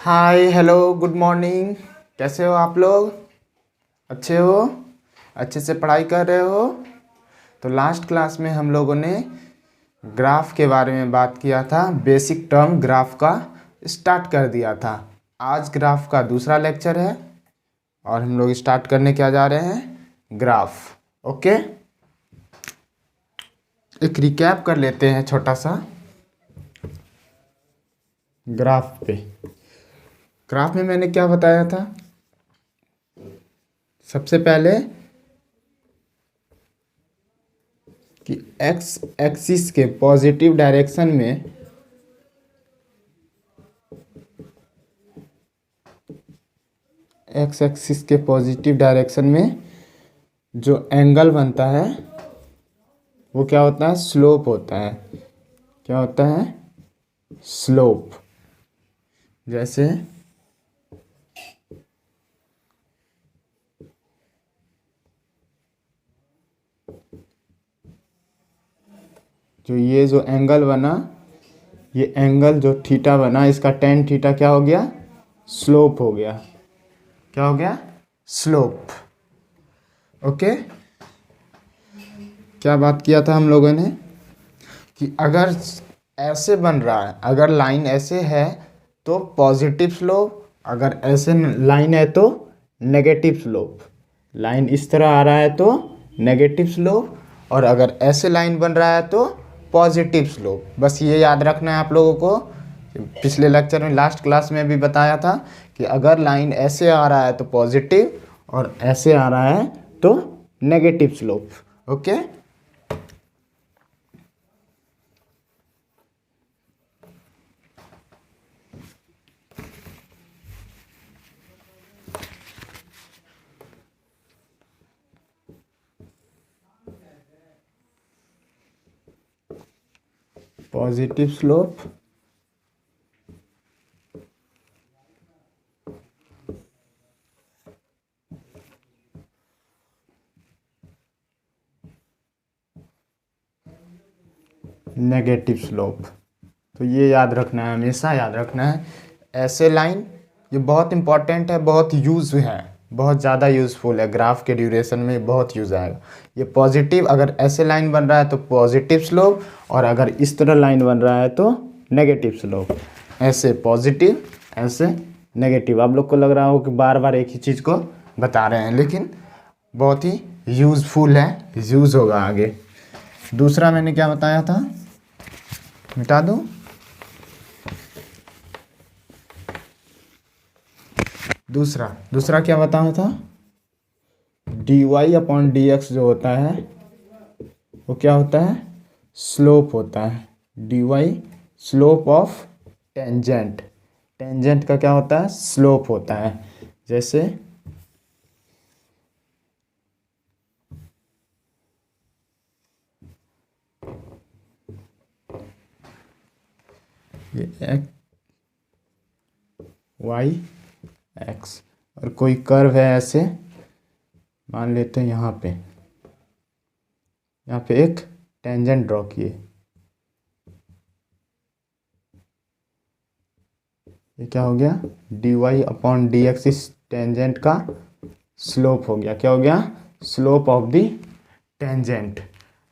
Hi hello good morning. कैसे हो आप लोग? अच्छे हो? अच्छे से पढ़ाई कर रहे हो? तो लास्ट क्लास में हम लोगों ने ग्राफ के बारे में बात किया था। बेसिक टर्म ग्राफ का स्टार्ट कर दिया था। आज ग्राफ का दूसरा लेक्चर है और हम लोग स्टार्ट करने क्या जा रहे हैं? ग्राफ। ओके, एक रिकैप कर लेते हैं छोटा सा ग्राफ पे। ग्राफ में मैंने क्या बताया था? सबसे पहले कि एक्स एक्सिस के पॉजिटिव डायरेक्शन में एक्स एक्सिस के पॉजिटिव डायरेक्शन में जो एंगल बनता है वो क्या होता है? स्लोप होता है। क्या होता है? स्लोप। जैसे जो एंगल बना, ये एंगल जो थीटा बना, इसका टेन थीटा क्या हो गया? स्लोप हो गया। क्या हो गया? स्लोप। ओके, क्या बात किया था हम लोगों ने कि अगर ऐसे बन रहा है, अगर लाइन ऐसे है तो पॉजिटिव स्लोप, अगर ऐसे लाइन है तो नेगेटिव स्लोप। लाइन इस तरह आ रहा है तो नेगेटिव स्लोप, और अगर ऐसे लाइन बन रहा है तो पॉजिटिव स्लोप। बस ये याद रखना है आप लोगों को। पिछले लेक्चर में, लास्ट क्लास में भी बताया था कि अगर लाइन ऐसे आ रहा है तो पॉजिटिव और ऐसे आ रहा है तो negative slope. Okay, positive slope, negative slope. तो ये याद रखना है, हमेशा याद रखना है। ऐसे लाइन, ये बहुत इंपॉर्टेंट है, बहुत यूज है, बहुत ज़्यादा यूज़फुल है। ग्राफ के ड्यूरेशन में बहुत यूज़ आएगा। ये पॉजिटिव, अगर ऐसे लाइन बन रहा है तो पॉजिटिव स्लोप, और अगर इस तरह लाइन बन रहा है तो नेगेटिव स्लोप। ऐसे पॉजिटिव, ऐसे नेगेटिव। आप लोग को लग रहा हो कि बार बार एक ही चीज़ को बता रहे हैं, लेकिन बहुत ही यूज़फुल है, यूज़ होगा आगे। दूसरा मैंने क्या बताया था? मिटा दूं? दूसरा क्या बताया था? D Y upon D x जो होता है वो क्या होता है? स्लोप होता है। D y slope of tangent. Tangent का क्या होता है? स्लोप होता है। जैसे ये एक्स वाई एक्स, और कोई कर्व है ऐसे, मान लेते हैं यहाँ पे एक टेंजेंट ड्रॉ किए। ये क्या हो गया? D Y upon D X इस टेंजेंट का स्लोप हो गया। क्या हो गया? Slope of the tangent.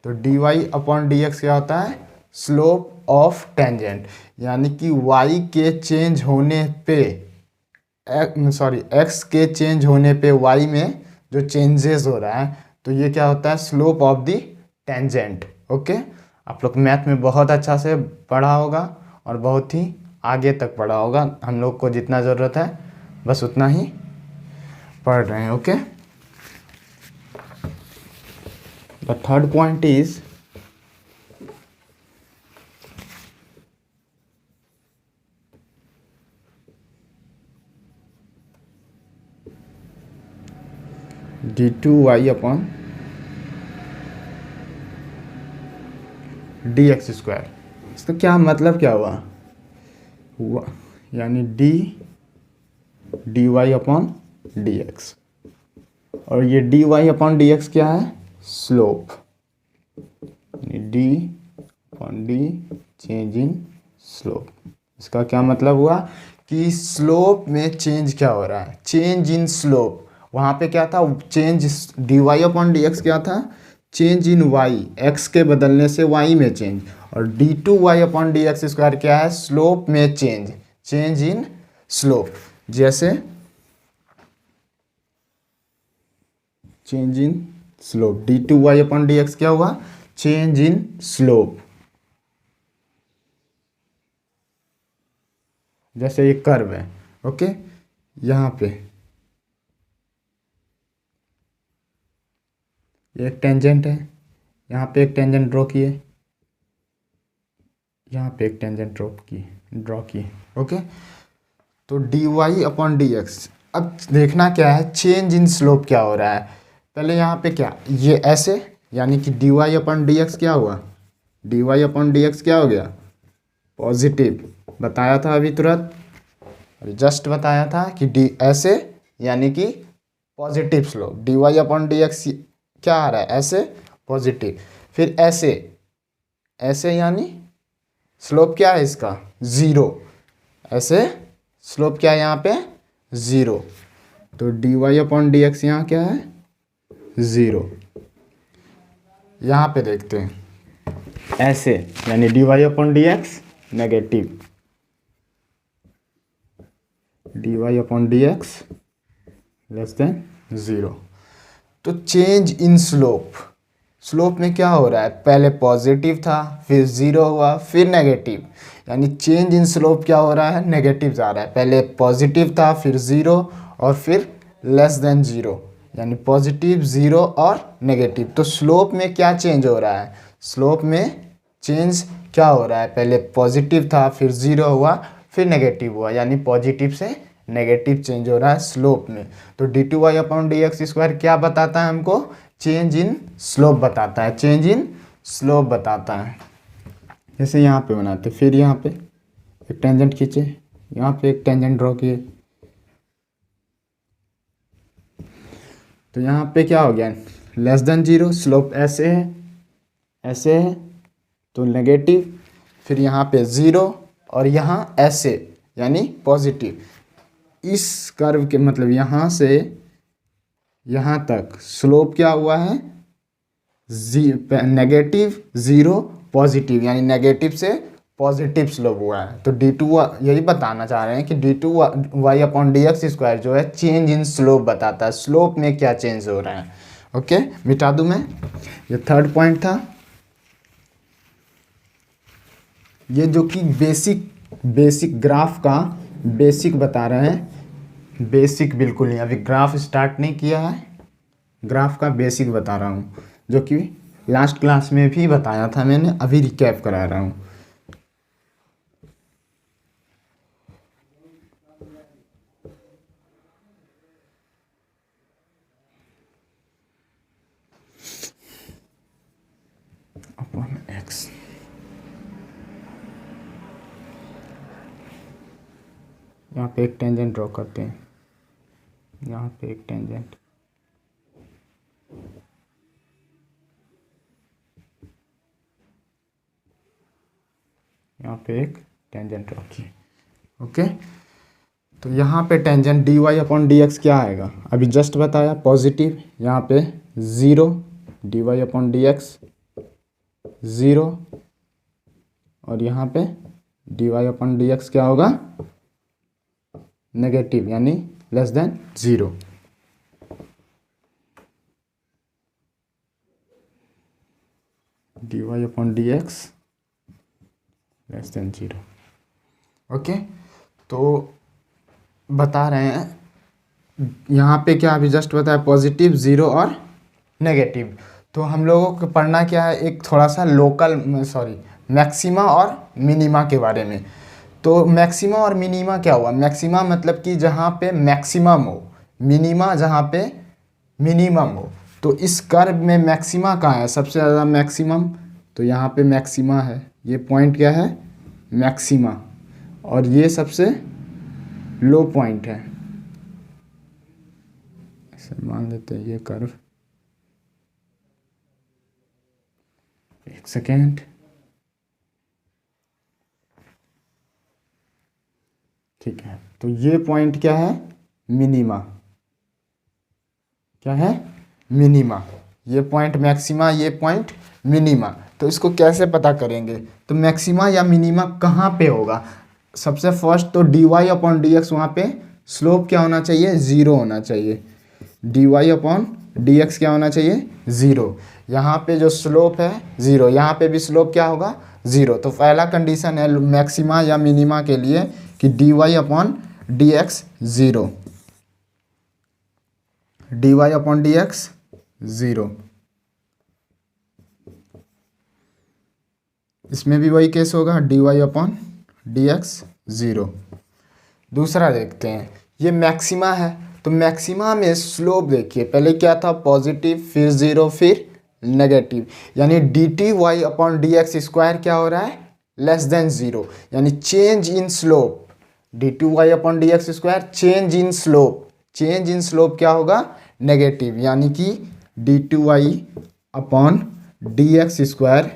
तो D Y upon D x क्या होता है? Slope of tangent. यानी कि वाई के चेंज होने पे, एक्स के चेंज होने पे वाई में जो चेंजेस हो रहा है, तो ये क्या होता है? Slope of the tangent. Okay, आप लोग मैथ में बहुत अच्छा से पढ़ा होगा और बहुत ही आगे तक पढ़ा होगा। हम लोग को जितना ज़रूरत है बस उतना ही पढ़ रहे हैं। Okay, the third point is d two Y upon D x square. इसका क्या मतलब क्या हुआ? यानी D Y upon D x, और ये d Y upon D x क्या है? Slope. D upon d change in slope. इसका क्या मतलब हुआ कि स्लोप में चेंज क्या हो रहा है, चेंज इन स्लोप। वहाँ पे क्या था, change d Y upon D x क्या था, चेंज इन वाई, एक्स के बदलने से वाई में चेंज। और d two Y upon D x square क्या है, स्लोप में चेंज, चेंज इन स्लोप। जैसे change in slope, d two Y upon D x क्या हुआ, चेंज इन स्लोप। जैसे ये कर्व है, ओके, यहाँ पे ये एक टेंजेंट है, यहाँ पे एक टेंजेंट ड्रॉ किए, यहाँ पे एक टेंजेंट ड्रॉ किए, ओके। तो D Y upon D x, अब देखना क्या है, चेंज इन स्लोप क्या हो रहा है। पहले यहाँ पे क्या, ये ऐसे, यानी कि D Y upon D x क्या हुआ, D Y upon D x क्या हो गया, पॉजिटिव। बताया था अभी तुरंत, जस्ट बताया था कि डी ऐसे, यानी कि positive slope, D Y upon D x क्या आ रहा है, ऐसे, पॉजिटिव। फिर ऐसे, ऐसे यानी स्लोप क्या है इसका, ज़ीरो, ऐसे स्लोप क्या है यहाँ पे, ज़ीरो। तो D Y upon D X यहाँ क्या है, ज़ीरो। यहाँ पे देखते हैं ऐसे, यानी D Y upon D X negative, D Y upon D X less than zero. तो चेंज इन स्लोप, स्लोप में क्या हो रहा है, पहले पॉजिटिव था, फिर ज़ीरो हुआ, फिर नेगेटिव। यानी चेंज इन स्लोप क्या हो रहा है, नेगेटिव जा रहा है। पहले पॉजिटिव था, फिर ज़ीरो, और फिर लेस देन ज़ीरो, यानी पॉजिटिव, ज़ीरो और नेगेटिव। तो स्लोप में क्या चेंज हो रहा है, स्लोप में चेंज क्या हो रहा है, पहले पॉजिटिव था, फिर ज़ीरो हुआ, फिर नेगेटिव हुआ, यानी पॉजिटिव से नेगेटिव चेंज हो रहा है स्लोप में। तो D two Y upon D x square क्या बताता है हमको, चेंज इन स्लोप बताता है, चेंज इन स्लोप बताता है। जैसे यहाँ पे बनाते, फिर यहाँ पे एक टेंजेंट खींचे, यहाँ पे एक टेंजेंट ड्रॉ किए, तो यहाँ पे क्या हो गया, लेस देन ज़ीरो, स्लोप ऐसे है, ऐसे है, तो नेगेटिव। फिर यहाँ पे ज़ीरो, और यहाँ ऐसे, यानी पॉजिटिव। इस कर्व के मतलब यहाँ से यहाँ तक स्लोप क्या हुआ है, नेगेटिव, ज़ीरो, पॉजिटिव, यानी नेगेटिव से पॉजिटिव स्लोप हुआ है। तो डी टू, यही बताना चाह रहे हैं कि D two Y upon D x square जो है चेंज इन स्लोप बताता है, स्लोप में क्या चेंज हो रहा है। ओके, मिटा दूं मैं, ये थर्ड पॉइंट था। ये जो कि बेसिक ग्राफ का बेसिक बता रहे हैं, बेसिक बिल्कुल नहीं, अभी ग्राफ स्टार्ट नहीं किया है, ग्राफ का बेसिक बता रहा हूँ, जो कि लास्ट क्लास में भी बताया था मैंने, अभी रिकैप करा रहा हूँ। अपॉन एक्स, यहाँ पे एक टेंजेंट ड्रॉ करते हैं, यहाँ पे एक टेंजेंट, यहाँ पे एक टेंजेंट ड्रॉ किए, ओके। तो यहाँ पे tangent D Y upon D x क्या आएगा, अभी जस्ट बताया पॉजिटिव, यहाँ पे zero, D Y upon D X zero, और यहाँ पे D Y upon D x क्या होगा, नेगेटिव, यानी less than zero. D Y upon D X less than zero, okay. तो बता रहे हैं यहाँ पे क्या अभी जस्ट बताया, पॉजिटिव, ज़ीरो और नेगेटिव। तो हम लोगों को पढ़ना क्या है, एक थोड़ा सा मैक्सिमा और मिनिमा के बारे में। तो मैक्सिमा और मिनिमा क्या हुआ, मैक्सिमा मतलब कि जहाँ पे मैक्सिमम हो, मिनिमा जहाँ पे मिनिमम हो। तो इस कर्व में मैक्सिमा कहाँ है, सबसे ज़्यादा मैक्सिमम, तो यहाँ पे मैक्सिमा है, ये पॉइंट क्या है, मैक्सिमा, और ये सबसे लो पॉइंट है। ऐसे मान लेते हैं ये कर्व, एक सेकेंड, ठीक है, तो ये पॉइंट क्या है, मिनिमा, क्या है, मिनिमा। ये पॉइंट मैक्सिमा, ये पॉइंट मिनिमा। तो इसको कैसे पता करेंगे, तो मैक्सिमा या मिनिमा कहाँ पे होगा। सबसे फर्स्ट तो D Y upon D X, वहाँ पे स्लोप क्या होना चाहिए, ज़ीरो होना चाहिए। D Y upon D x क्या होना चाहिए, ज़ीरो। यहाँ पे जो स्लोप है ज़ीरो, यहाँ पे भी स्लोप क्या होगा, ज़ीरो। तो पहला कंडीशन है मैक्सिमा या मिनिमा के लिए कि D Y upon D X zero, D Y upon D X zero. इसमें भी वही केस होगा, D Y upon D X zero. दूसरा देखते हैं, ये मैक्सिमा है, तो मैक्सिमा में स्लोप देखिए, पहले क्या था, पॉजिटिव, फिर ज़ीरो, फिर नेगेटिव, यानी D T Y upon D x square क्या हो रहा है, लेस देन ज़ीरो, यानी change in slope. D T Y upon D x square change in slope, change in slope क्या होगा, नेगेटिव, यानी कि D T Y upon D x square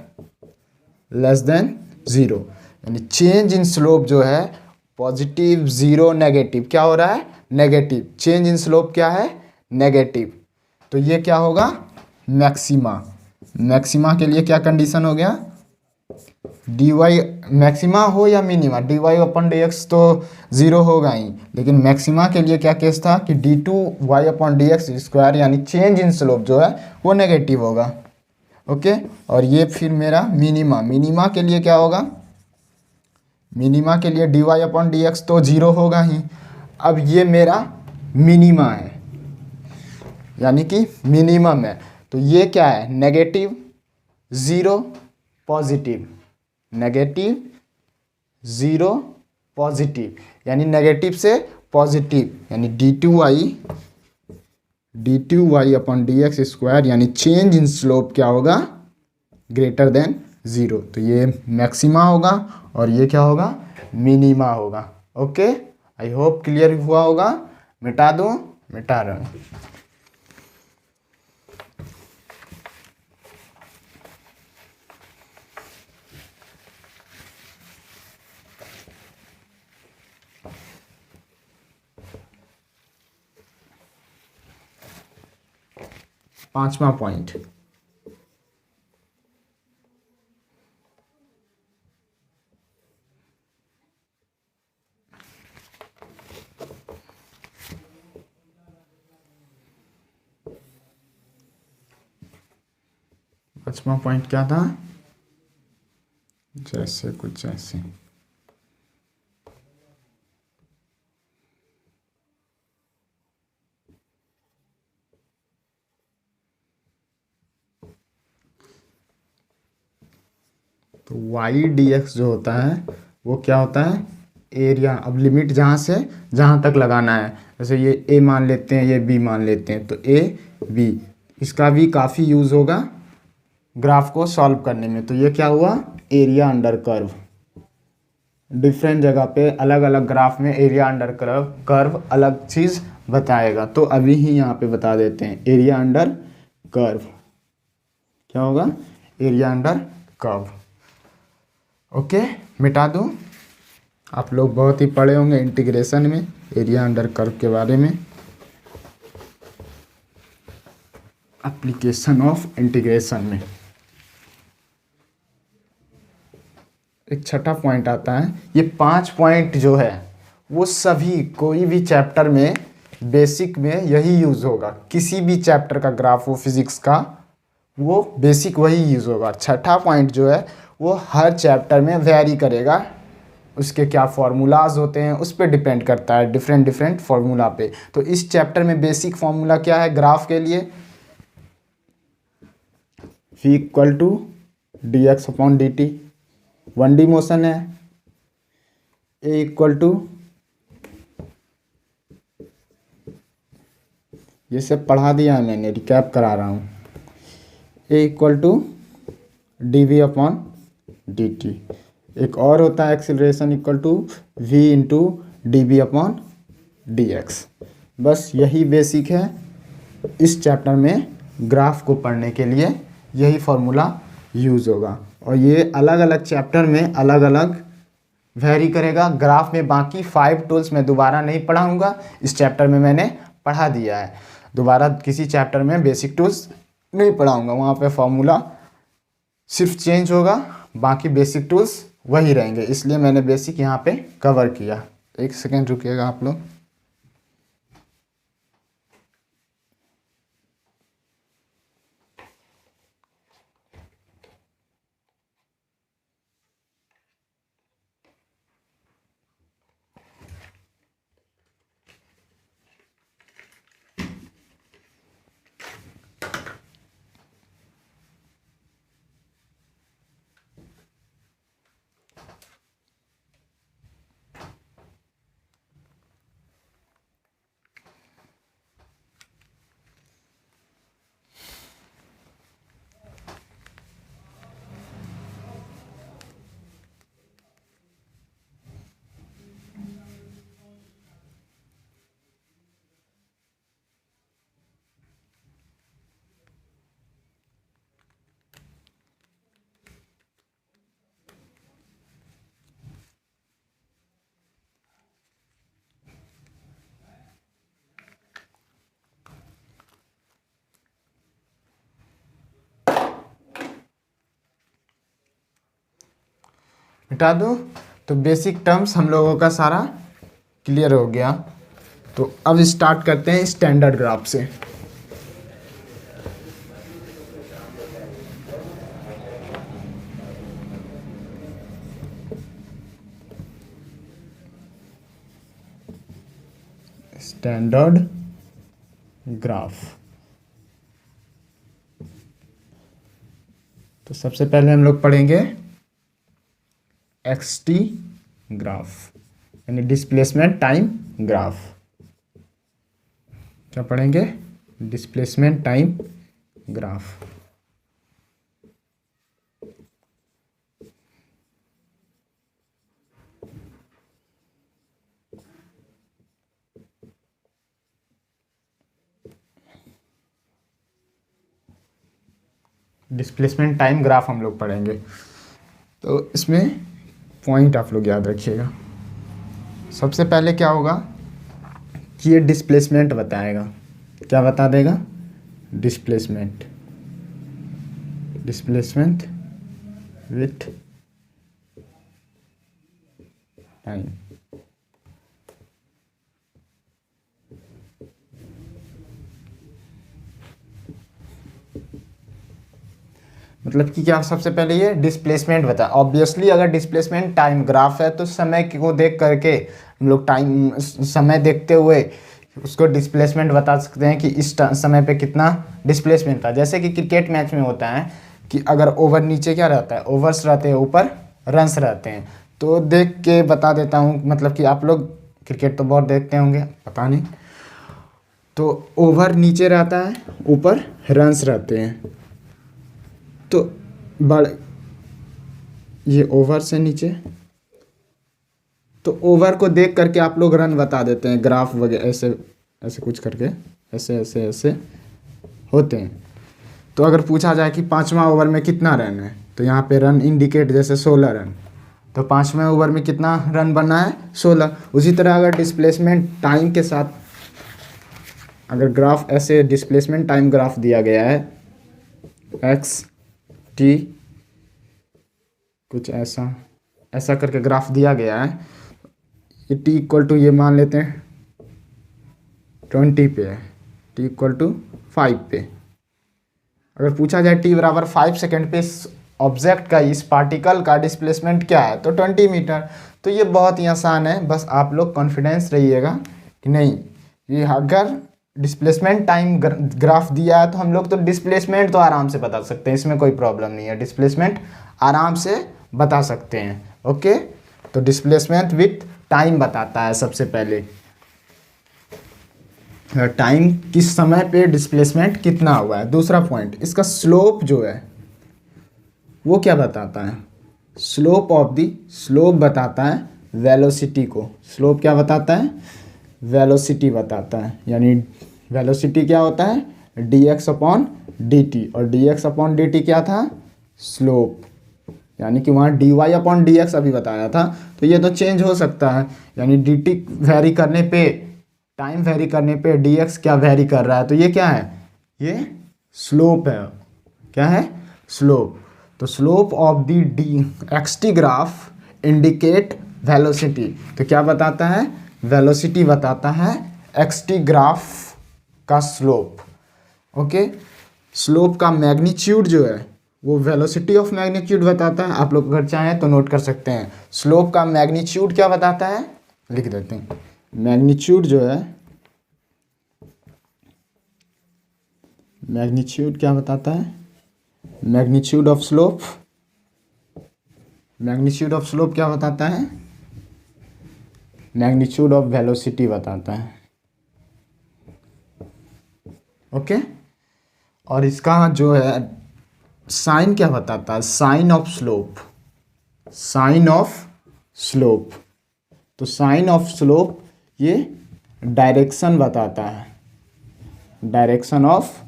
less than zero, यानी चेंज इन स्लोप जो है positive, zero, negative, क्या हो रहा है, नेगेटिव, चेंज इन स्लोप क्या है, नेगेटिव। तो ये क्या होगा, मैक्सिमा। मैक्सिमा के लिए क्या कंडीशन हो गया, डी वाई, मैक्सिमा हो या minima, D Y upon D X तो ज़ीरो होगा ही, लेकिन मैक्सिमा के लिए क्या केस था कि D two Y upon D x square यानी चेंज इन स्लोप जो है वो नेगेटिव होगा। ओके, और ये फिर मेरा मिनिमा, मिनिमा के लिए क्या होगा, मिनिमा के लिए D Y upon D X तो ज़ीरो होगा ही। अब ये मेरा मिनिमा है, यानी कि मिनिमम है, तो ये क्या है, negative, zero, positive, negative, zero, positive, यानी नेगेटिव से पॉजिटिव, यानी D two Y upon D x square यानी चेंज इन स्लोप क्या होगा, ग्रेटर देन ज़ीरो। तो ये मैक्सिमा होगा और ये क्या होगा, मिनिमा होगा। ओके, आई होप क्लियर हुआ होगा। मिटा दूँ, मिटा रहा हूँ। पांचवा पॉइंट, पांचवा पॉइंट क्या था, जैसे कुछ ऐसे, तो वाई डी एक्स जो होता है वो क्या होता है, एरिया। अब लिमिट जहाँ से जहाँ तक लगाना है, जैसे ये ए मान लेते हैं, ये बी मान लेते हैं, तो ए बी, इसका भी काफ़ी यूज़ होगा ग्राफ को सॉल्व करने में। तो ये क्या हुआ, एरिया अंडर कर्व। डिफरेंट जगह पे अलग अलग ग्राफ में एरिया अंडर कर्व अलग चीज़ बताएगा, तो अभी ही यहाँ पे बता देते हैं, एरिया अंडर कर्व क्या होगा, एरिया अंडर कर्व। ओके, मिटा दूँ। आप लोग बहुत ही पढ़े होंगे इंटीग्रेशन में एरिया अंडर कर्व के बारे में, एप्लीकेशन ऑफ इंटीग्रेशन में। एक छठा पॉइंट आता है, ये 5 पॉइंट जो है वो सभी कोई भी चैप्टर में बेसिक में यही यूज़ होगा। किसी भी चैप्टर का ग्राफ हो फिजिक्स का, वो बेसिक वही यूज़ होगा। छठा पॉइंट जो है वो हर चैप्टर में वेरी करेगा, उसके क्या फार्मूलाज होते हैं उस पर डिपेंड करता है, डिफरेंट फार्मूला पे। तो इस चैप्टर में बेसिक फार्मूला क्या है ग्राफ के लिए, v equal to D X upon D T, 1D motion है, a इक्वल टू, ये सब पढ़ा दिया है मैंने, रिकैप करा रहा हूँ, a equal to D V upon D T. एक और होता है acceleration equal to v into D B upon D X. बस यही बेसिक है। इस चैप्टर में ग्राफ को पढ़ने के लिए यही फार्मूला यूज़ होगा, और ये अलग अलग चैप्टर में अलग अलग वेरी करेगा। ग्राफ में बाकी 5 टूल्स मैं दोबारा नहीं पढ़ाऊँगा, इस चैप्टर में मैंने पढ़ा दिया है। दोबारा किसी चैप्टर में बेसिक टूल्स नहीं पढ़ाऊँगा, वहाँ पे फॉर्मूला सिर्फ चेंज होगा, बाकी बेसिक टूल्स वही रहेंगे, इसलिए मैंने बेसिक यहाँ पे कवर किया। एक सेकेंड रुकिएगा आप लोग। मिटा दो। तो बेसिक टर्म्स हम लोगों का सारा क्लियर हो गया। तो अब स्टार्ट करते हैं स्टैंडर्ड ग्राफ से। Standard graph. तो सबसे पहले हम लोग पढ़ेंगे XT ग्राफ, यानी डिस्प्लेसमेंट टाइम ग्राफ। क्या पढ़ेंगे? Displacement time graph. Displacement time graph हम लोग पढ़ेंगे। तो इसमें पॉइंट आप लोग याद रखिएगा। सबसे पहले क्या होगा कि ये डिस्प्लेसमेंट बताएगा। क्या बता देगा? डिस्प्लेसमेंट। Displacement with time. मतलब कि क्या, सबसे पहले ये डिस्प्लेसमेंट बता। ऑब्वियसली अगर डिस्प्लेसमेंट टाइम ग्राफ है तो समय को देख करके हम लोग टाइम, समय देखते हुए उसको डिस्प्लेसमेंट बता सकते हैं कि इस समय पे कितना डिस्प्लेसमेंट था। जैसे कि क्रिकेट मैच में होता है कि अगर ओवर नीचे क्या रहता है, ओवर्स रहते हैं, ऊपर रन्स रहते हैं। तो देख के बता देता हूँ, मतलब कि आप लोग क्रिकेट तो बहुत देखते होंगे, पता नहीं। तो ओवर नीचे रहता है, ऊपर रन्स रहते हैं। तो बड़े ये ओवर से नीचे, तो ओवर को देख करके आप लोग रन बता देते हैं, ग्राफ वगैरह ऐसे ऐसे कुछ करके, ऐसे ऐसे ऐसे होते हैं। तो अगर पूछा जाए कि 5वां ओवर में कितना रन है, तो यहाँ पे रन इंडिकेट, जैसे 16 रन, तो 5वें ओवर में कितना रन बनना है? 16। उसी तरह अगर डिस्प्लेसमेंट टाइम के साथ अगर ग्राफ ऐसे डिस्प्लेसमेंट टाइम ग्राफ दिया गया है, एक्स टी कुछ ऐसा ऐसा करके ग्राफ दिया गया है, ये टी इक्वल टू, ये मान लेते हैं 20 पे है, टी इक्वल टू 5 पे। अगर पूछा जाए टी बराबर 5 सेकेंड पे इस ऑब्जेक्ट का, इस पार्टिकल का डिस्प्लेसमेंट क्या है, तो 20 मीटर। तो ये बहुत ही आसान है, बस आप लोग कॉन्फिडेंस रहिएगा कि नहीं, ये अगर डिस्प्लेसमेंट टाइम ग्राफ दिया है तो हम लोग तो डिस्प्लेसमेंट तो आराम से बता सकते हैं, इसमें कोई प्रॉब्लम नहीं है, डिस्प्लेसमेंट आराम से बता सकते हैं। ओके, तो डिस्प्लेसमेंट विथ टाइम बताता है सबसे पहले, टाइम किस समय पे डिस्प्लेसमेंट कितना हुआ है। दूसरा पॉइंट, इसका स्लोप जो है वो क्या बताता है? स्लोप ऑफ दी, स्लोप बताता है वेलोसिटी को। स्लोप क्या बताता है? वेलोसिटी बताता है। यानी वेलोसिटी क्या होता है? dx/dt, और dx/dt क्या था? स्लोप। यानी कि वहाँ dy अपॉन डी एक्स अभी बताया था, तो ये तो चेंज हो सकता है, यानी dt वेरी करने पे, टाइम वेरी करने पे dx क्या वेरी कर रहा है, तो ये क्या है, ये स्लोप है। क्या है, स्लोप। तो slope of the D X T graph indicate velocity, तो क्या बताता है, वेलोसिटी बताता है एक्सटी ग्राफ का स्लोप। ओके, स्लोप का मैग्नीट्यूड जो है वो वेलोसिटी ऑफ मैग्नीट्यूड बताता है। आप लोग अगर चाहें तो नोट कर सकते हैं, स्लोप का मैग्नीट्यूड क्या बताता है, लिख देते हैं। मैग्नीट्यूड जो है, मैग्नीट्यूड क्या बताता है, magnitude of slope, magnitude of slope क्या बताता है, मैग्नीट्यूड ऑफ वेलोसिटी बताता है। ओके, और इसका जो है साइन क्या बताता है, sign of slope, sign of slope. तो साइन ऑफ स्लोप ये डायरेक्शन बताता है, direction of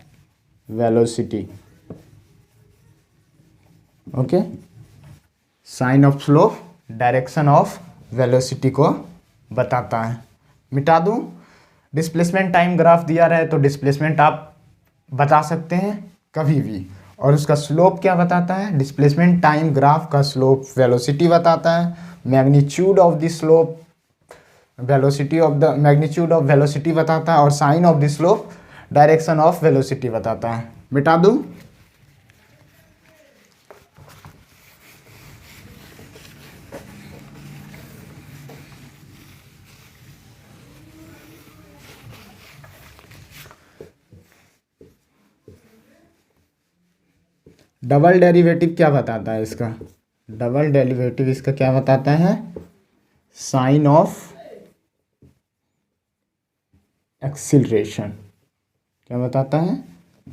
velocity. Okay, sign of slope direction of velocity को बताता है। मिटा दूं, डिस्प्लेसमेंट टाइम ग्राफ दिया रहे तो डिस्प्लेसमेंट आप बता सकते हैं कभी भी, और उसका स्लोप क्या बताता है, डिस्प्लेसमेंट टाइम ग्राफ का स्लोप वेलोसिटी बताता है। Magnitude of the slope velocity of the magnitude of velocity बताता है, और sign of the slope direction of velocity बताता है। मिटा दूं, डबल डेरिवेटिव क्या बताता है इसका, डबल डेरिवेटिव इसका क्या बताता है, साइन ऑफ एक्सीलरेशन। क्या बताता है,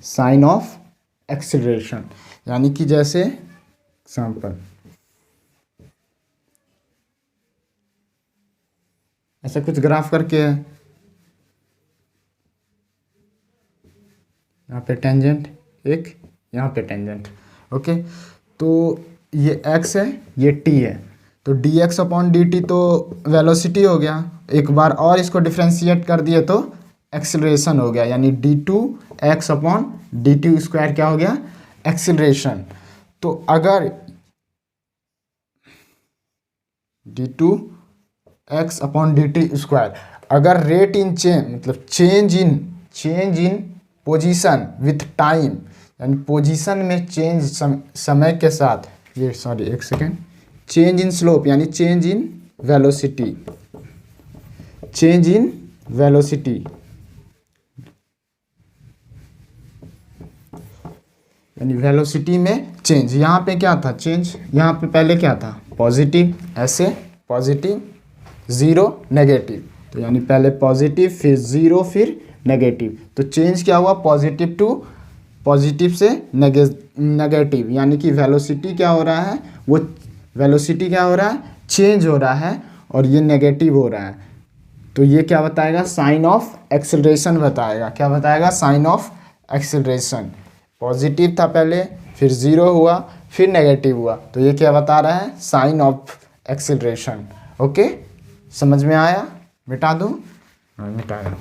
साइन ऑफ एक्सीलरेशन। यानी कि जैसे एग्जाम्पल, ऐसा कुछ ग्राफ करके है, यहाँ पे टेंजेंट एक, यहाँ पे टेंजेंट। ओके, तो ये x है, ये t है, तो dx अपॉन डी टी तो वेलोसिटी हो गया, एक बार और इसको डिफ्रेंशिएट कर दिए तो एक्सीलरेशन हो गया, यानी d2x upon D T square क्या हो गया, एक्सीलरेशन। तो अगर d2x upon D T square, अगर रेट इन चेंज मतलब change in position with time, यानी पोजीशन में चेंज समय के साथ, ये सॉरी एक सेकेंड, चेंज इन स्लोप यानी change in velocity, change in velocity, यानी वेलोसिटी में चेंज। यहाँ पे क्या था चेंज, यहाँ पे पहले क्या था पॉजिटिव, ऐसे पॉजिटिव ज़ीरो नेगेटिव, तो यानी पहले पॉजिटिव फिर ज़ीरो फिर नेगेटिव, तो चेंज क्या हुआ पॉजिटिव टू पॉजिटिव से नेगेटिव, यानी कि वेलोसिटी क्या हो रहा है, वो वेलोसिटी क्या हो रहा है, चेंज हो रहा है, और ये नेगेटिव हो रहा है। तो ये क्या बताएगा, साइन ऑफ एक्सेलरेशन बताएगा। क्या बताएगा, साइन ऑफ एक्सेलरेशन। पॉजिटिव था पहले, फिर ज़ीरो हुआ, फिर नेगेटिव हुआ, तो ये क्या बता रहा है, साइन ऑफ एक्सेलरेशन। ओके, समझ में आया, मिटा दूँ, हाँ मिटाया।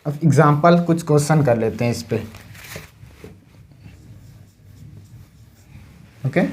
अब एग्जाम्पल कुछ क्वेश्चन कर लेते हैं इस पे। ओके,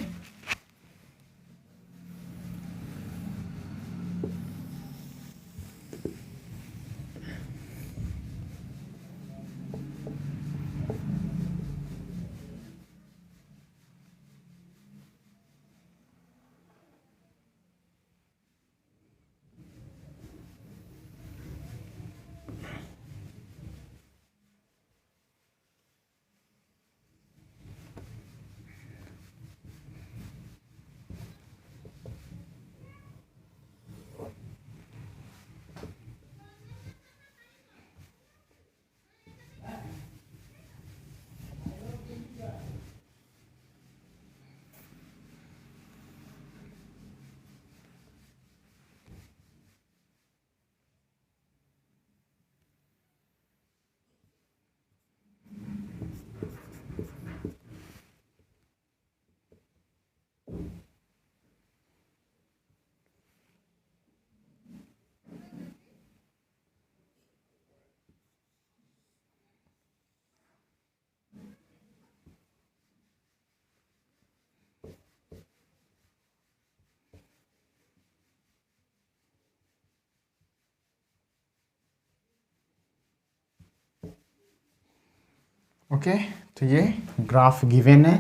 ओके, तो ये ग्राफ गिवन है।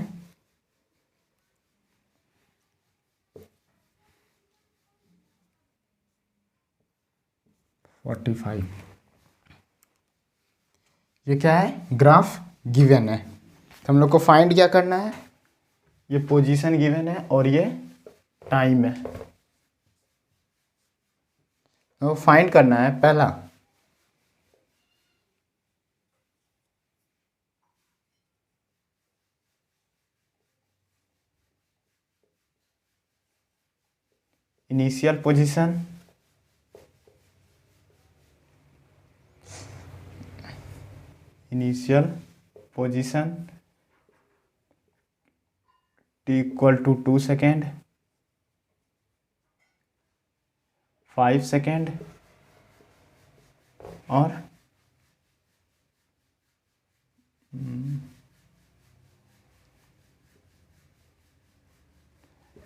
ये क्या है, ग्राफ गिवन है। तो हम लोग को फाइंड क्या करना है, ये पोजीशन गिवन है और ये टाइम है। तो फाइंड करना है पहला initial position, t equal to 2 second, 5 second और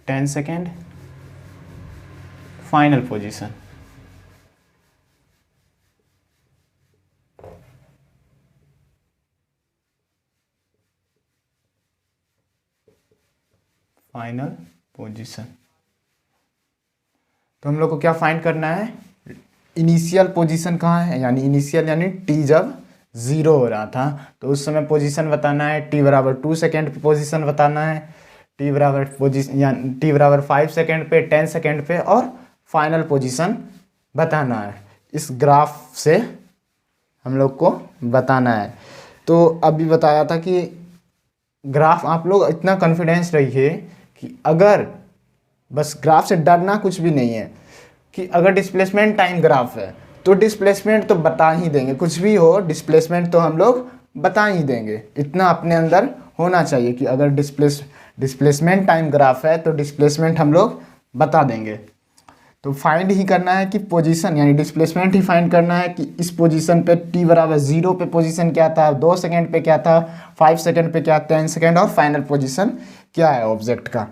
10 second final position. Final position. तो हम लोग को क्या फाइंड करना है, इनिशियल पोजीशन कहाँ है, यानी इनिशियल यानी टी जब 0 हो रहा था तो उस समय पोजीशन बताना है। टी बराबर 2 सेकेंड पे पोजीशन बताना है, टी बराबर पोजीशन यानी टी बराबर 5 सेकेंड पे, 10 सेकेंड पे और फाइनल पोजीशन बताना है। इस ग्राफ से हम लोग को बताना है। तो अभी बताया था कि ग्राफ आप लोग इतना कॉन्फिडेंस रहिए कि अगर बस ग्राफ से डरना कुछ भी नहीं है, कि अगर डिस्प्लेसमेंट टाइम ग्राफ है तो डिस्प्लेसमेंट तो बता ही देंगे, कुछ भी हो डिस्प्लेसमेंट तो हम लोग बता ही देंगे। इतना अपने अंदर होना चाहिए कि अगर डिस्प्लेसमेंट टाइम ग्राफ है तो डिस्प्लेसमेंट हम लोग बता देंगे। तो फाइंड ही करना है कि पोजीशन यानी डिस्प्लेसमेंट ही फाइंड करना है कि इस पोजीशन पे t बराबर 0 पे पोजीशन क्या था, 2 सेकेंड पे क्या था, 5 सेकेंड पे क्या, 10 सेकेंड और फाइनल पोजीशन क्या है ऑब्जेक्ट का।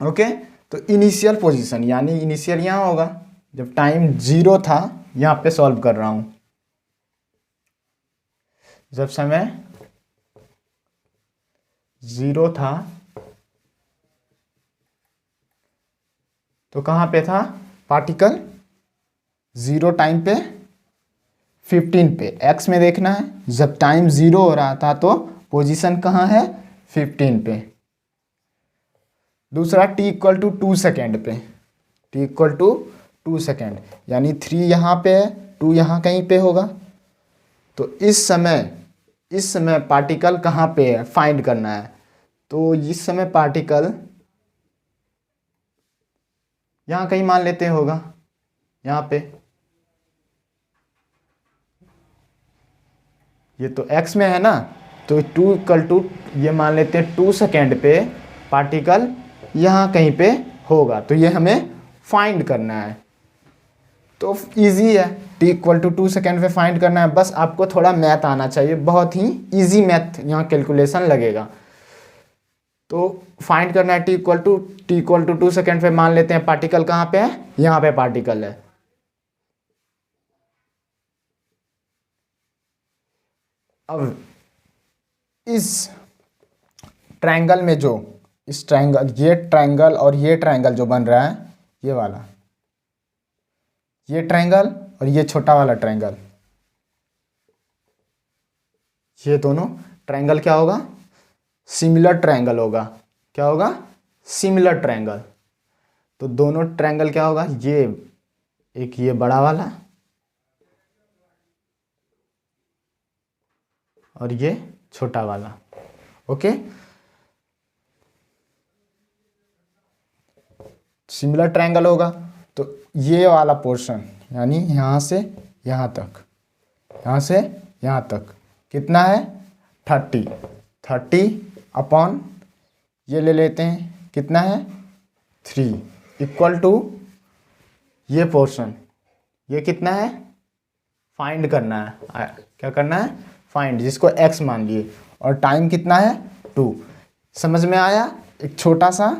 ओके, तो इनिशियल पोजीशन यानी इनिशियल यहाँ होगा जब टाइम 0 था, यहाँ पे सॉल्व कर रहा हूँ। जब समय 0 था तो कहाँ पे था पार्टिकल, 0 टाइम पे 15 पे, एक्स में देखना है। जब टाइम 0 हो रहा था तो पोजीशन कहाँ है, 15 पे। दूसरा t इक्वल टू 2 सेकेंड पे, t इक्वल टू 2 सेकेंड यानी 3 यहाँ पे है, 2 यहाँ कहीं पे होगा। तो इस समय पार्टिकल कहाँ पे है फाइंड करना है। तो इस समय पार्टिकल यहाँ कहीं मान लेते होगा, यहाँ पे ये तो x में है ना, तो 2 इक्वल टू ये मान लेते हैं 2 सेकेंड पे पार्टिकल यहाँ कहीं पे होगा। तो ये हमें फाइंड करना है। तो इजी है, t इक्वल टू 2 सेकेंड पे फाइंड करना है। बस आपको थोड़ा मैथ आना चाहिए, बहुत ही इजी मैथ यहाँ कैलकुलेशन लगेगा। तो फाइंड करना है t इक्वल टू 2 सेकेंड पे मान लेते हैं पार्टिकल कहाँ पे है, यहाँ पे पार्टिकल है। अब इस ट्रायंगल में जो इस ट्रायंगल, ये ट्रायंगल और ये ट्रायंगल जो बन रहा है, ये वाला, ये ट्रायंगल और ये छोटा वाला ट्रायंगल, ये दोनों ट्रायंगल क्या होगा, सिमिलर ट्रायंगल होगा। क्या होगा, सिमिलर ट्रायंगल। तो दोनों ट्रायंगल क्या होगा, ये एक ये बड़ा वाला और ये छोटा वाला। ओके, सिमिलर ट्रायंगल होगा तो ये वाला पोर्शन यानी यहाँ से यहाँ तक, यहाँ से यहाँ तक कितना है 30 अपॉन ये ले लेते हैं कितना है 3 इक्वल टू ये पोर्शन, ये कितना है फाइंड करना है। क्या करना है, फाइंड, जिसको x मान लिए, और टाइम कितना है 2। समझ में आया। एक छोटा सा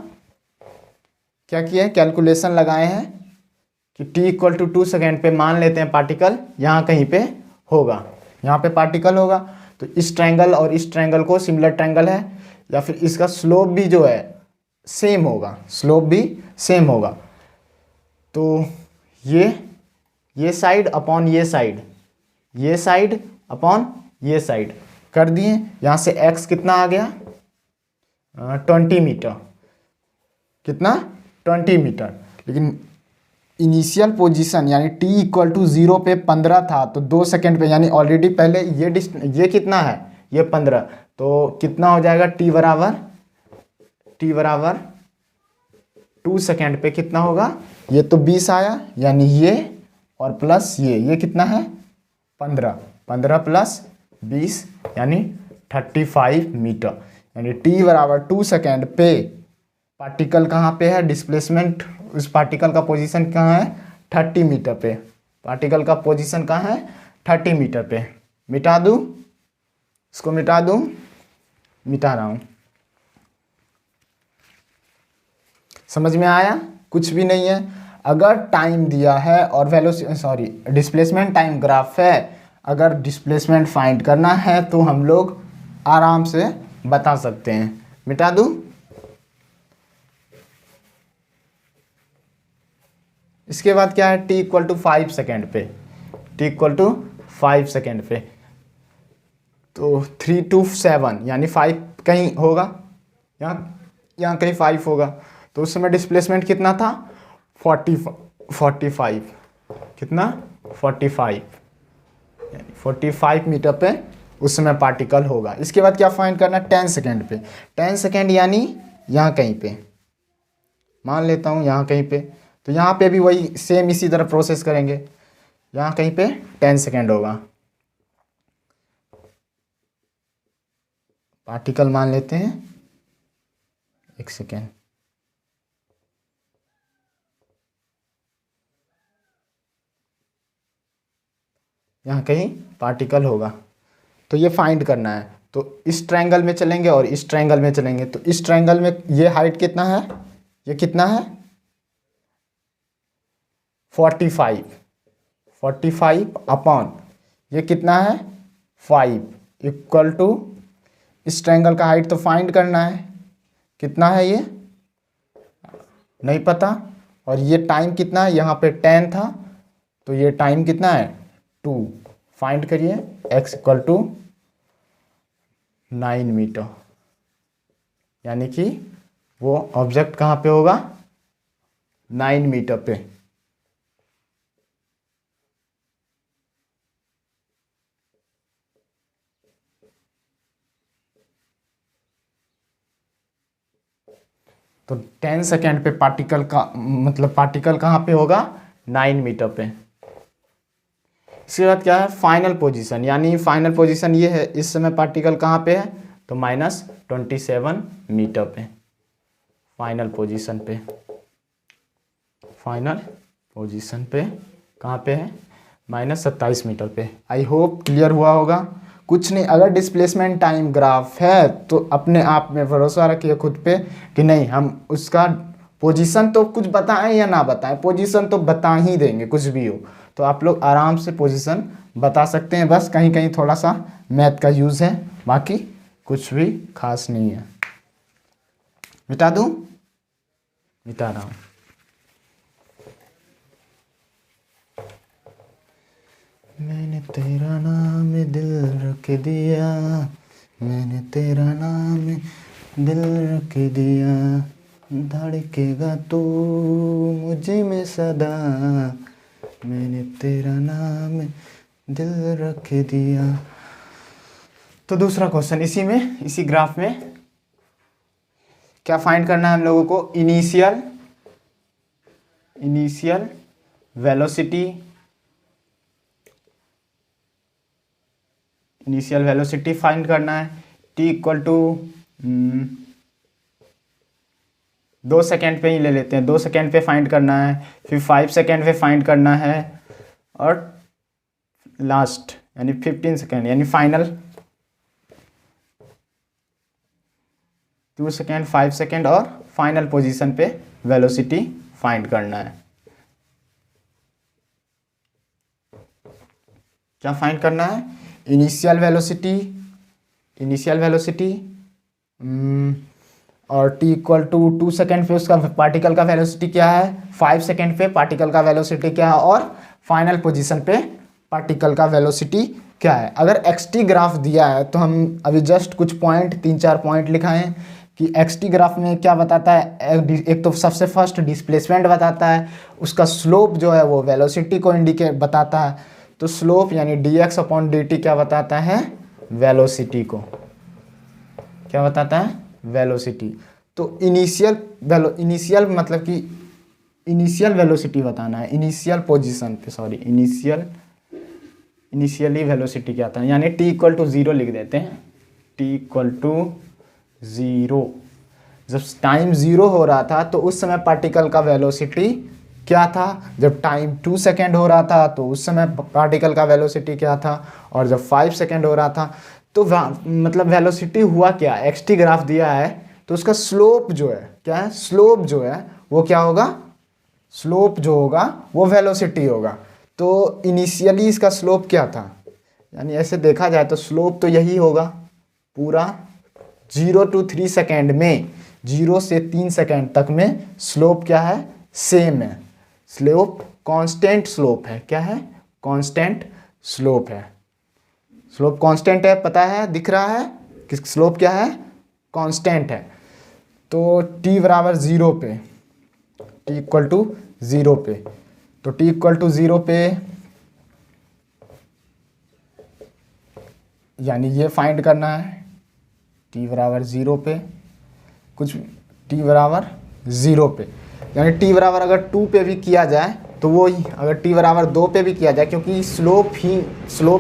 क्या किया है, कैलकुलेशन लगाए हैं कि t इक्वल टू 2 सेकेंड पे मान लेते हैं पार्टिकल यहाँ कहीं पे होगा, यहाँ पे पार्टिकल होगा। तो इस ट्रायंगल और इस ट्रायंगल को सिमिलर ट्रायंगल है, या फिर इसका स्लोप भी जो है सेम होगा, स्लोप भी सेम होगा। तो ये साइड अपॉन ये साइड, ये साइड अपॉन ये साइड कर दिए। यहाँ से x कितना आ गया 20 मीटर, कितना 20 मीटर। लेकिन इनिशियल पोजीशन यानी t इक्वल टू 0 पे 15 था, तो 2 सेकेंड पे यानी ऑलरेडी पहले ये कितना है, ये 15, तो कितना हो जाएगा t बराबर 2 सेकेंड पे कितना होगा, ये तो 20 आया, यानी ये और प्लस ये कितना है 15 प्लस 20 यानी 35 मीटर। यानी t बराबर 2 सेकेंड पे पार्टिकल कहाँ पे है, डिस्प्लेसमेंट, उस पार्टिकल का पोजीशन कहाँ है 30 मीटर पे, पार्टिकल का पोजीशन कहाँ है 30 मीटर पे। मिटा दूँ इसको, मिटा दूँ, मिटा रहा हूँ। समझ में आया, कुछ भी नहीं है। अगर टाइम दिया है और डिस्प्लेसमेंट टाइम ग्राफ है, अगर डिस्प्लेसमेंट फाइंड करना है तो हम लोग आराम से बता सकते हैं। मिटा दूँ, इसके बाद क्या है, t इक्वल टू 5 सेकेंड पे, t इक्वल टू 5 सेकेंड पे, तो 3 to 7 यानी 5 कहीं होगा, यहाँ कहीं 5 होगा, तो उस समय डिस्प्लेसमेंट कितना था 45, कितना 45 यानी 45 मीटर पे उस समय पार्टिकल होगा। इसके बाद क्या फाइंड करना, 10 सेकेंड पे, 10 सेकेंड यानी यहाँ कहीं पे, मान लेता हूँ यहाँ कहीं पे, तो यहाँ पे भी वही सेम इसी तरह प्रोसेस करेंगे, यहाँ कहीं पे 10 सेकेंड होगा, पार्टिकल मान लेते हैं 1 सेकेंड, यहाँ कहीं पार्टिकल होगा, तो ये फाइंड करना है। तो इस ट्रायंगल में चलेंगे और इस ट्रायंगल में चलेंगे, तो इस ट्रायंगल में ये हाइट कितना है, ये कितना है 45 अपॉन ये कितना है 5 इक्वल टू, इस ट्रायंगल का हाइट तो फाइंड करना है, कितना है ये नहीं पता, और ये टाइम कितना है, यहाँ पे 10 था, तो ये टाइम कितना है 2, फाइंड करिए, x इक्वल टू 9 मीटर, यानी कि वो ऑब्जेक्ट कहाँ पे होगा 9 मीटर पे। तो 10 सेकेंड पे पार्टिकल का मतलब पार्टिकल कहाँ पे होगा 9 मीटर पे। इसके बाद क्या है फाइनल पोजीशन, यानी फाइनल पोजीशन ये है, इस समय पार्टिकल कहाँ पे है तो -27 मीटर पे, फाइनल पोजीशन पे, फाइनल पोजीशन पे कहाँ पे है -27 मीटर पे। आई होप क्लियर हुआ होगा। कुछ नहीं, अगर डिस्प्लेसमेंट टाइम ग्राफ है तो अपने आप में भरोसा रखिए खुद पे कि नहीं हम उसका पोजीशन तो कुछ बताएं या ना बताएं, पोजीशन तो बता ही देंगे कुछ भी हो, तो आप लोग आराम से पोजीशन बता सकते हैं। बस कहीं कहीं थोड़ा सा मैथ का यूज़ है, बाकी कुछ भी खास नहीं है। मिटा दूँ, मिटा रहा हूँ। मैंने तेरा नाम दिल रख दिया, मैंने तेरा नाम दिल रख दिया, धड़केगा तू मुझे में सदा, मैंने तेरा नाम दिल रख दिया। तो दूसरा क्वेश्चन इसी ग्राफ में क्या फाइंड करना है हम लोगों को, इनिशियल वेलोसिटी फाइंड करना है। t इक्वल टू 2 सेकेंड पे ही ले लेते हैं, 2 सेकेंड पे फाइंड करना है, फिर 5 सेकेंड पे फाइंड करना है, और लास्ट यानी 15 सेकेंड यानी फाइनल 2 सेकेंड 5 सेकेंड और फाइनल पोजीशन पे वेलोसिटी फाइंड करना है। क्या फाइंड करना है, इनिशियल वेलोसिटी इनिशियल वेलोसिटी, और t इक्वल टू 2 सेकेंड पे उसका पार्टिकल का वेलोसिटी क्या है, 5 सेकेंड पे पार्टिकल का वेलोसिटी क्या है, और फाइनल पोजीशन पे पार्टिकल का वेलोसिटी क्या है। अगर xt ग्राफ दिया है तो हम अभी जस्ट कुछ पॉइंट 3-4 पॉइंट लिखाए हैं कि xt ग्राफ में क्या बताता है। एक तो सबसे फर्स्ट डिस्प्लेसमेंट बताता है, उसका स्लोप जो है वो वेलोसिटी को इंडिकेट बताता है। तो स्लोप यानी dx अपॉन dt क्या बताता है, वेलोसिटी को क्या बताता है, वेलोसिटी। तो इनिशियल मतलब कि इनिशियल वेलोसिटी बताना है, इनिशियल पोजीशन पे, सॉरी इनिशियली वेलोसिटी क्या था, यानी t इक्वल टू 0 लिख देते हैं। t इक्वल टू 0, जब टाइम 0 हो रहा था तो उस समय पार्टिकल का वेलोसिटी क्या था, जब टाइम 2 सेकेंड हो रहा था तो उस समय पार्टिकल का वेलोसिटी क्या था, और जब 5 सेकेंड हो रहा था तो मतलब वेलोसिटी हुआ क्या, xt ग्राफ दिया है तो उसका स्लोप जो है क्या है, स्लोप जो है वो क्या होगा, स्लोप जो होगा वो वेलोसिटी होगा। तो इनिशियली इसका स्लोप क्या था, यानी ऐसे देखा जाए तो स्लोप तो यही होगा पूरा 0 to 3 सेकेंड में, 0 से 3 सेकेंड तक में स्लोप क्या है, सेम है। स्लोप कांस्टेंट स्लोप है, क्या है, कांस्टेंट स्लोप है। स्लोप कांस्टेंट है, पता है, दिख रहा है कि स्लोप क्या है, कांस्टेंट है। तो t बराबर 0 पे, t इक्वल टू 0 पे, तो t इक्वल टू 0 पे यानी ये फाइंड करना है t बराबर 0 पे, कुछ t बराबर 0 पे, यानी t बराबर अगर 2 पे भी किया जाए तो वो ही, अगर t बराबर 2 पे भी किया जाए, क्योंकि स्लोप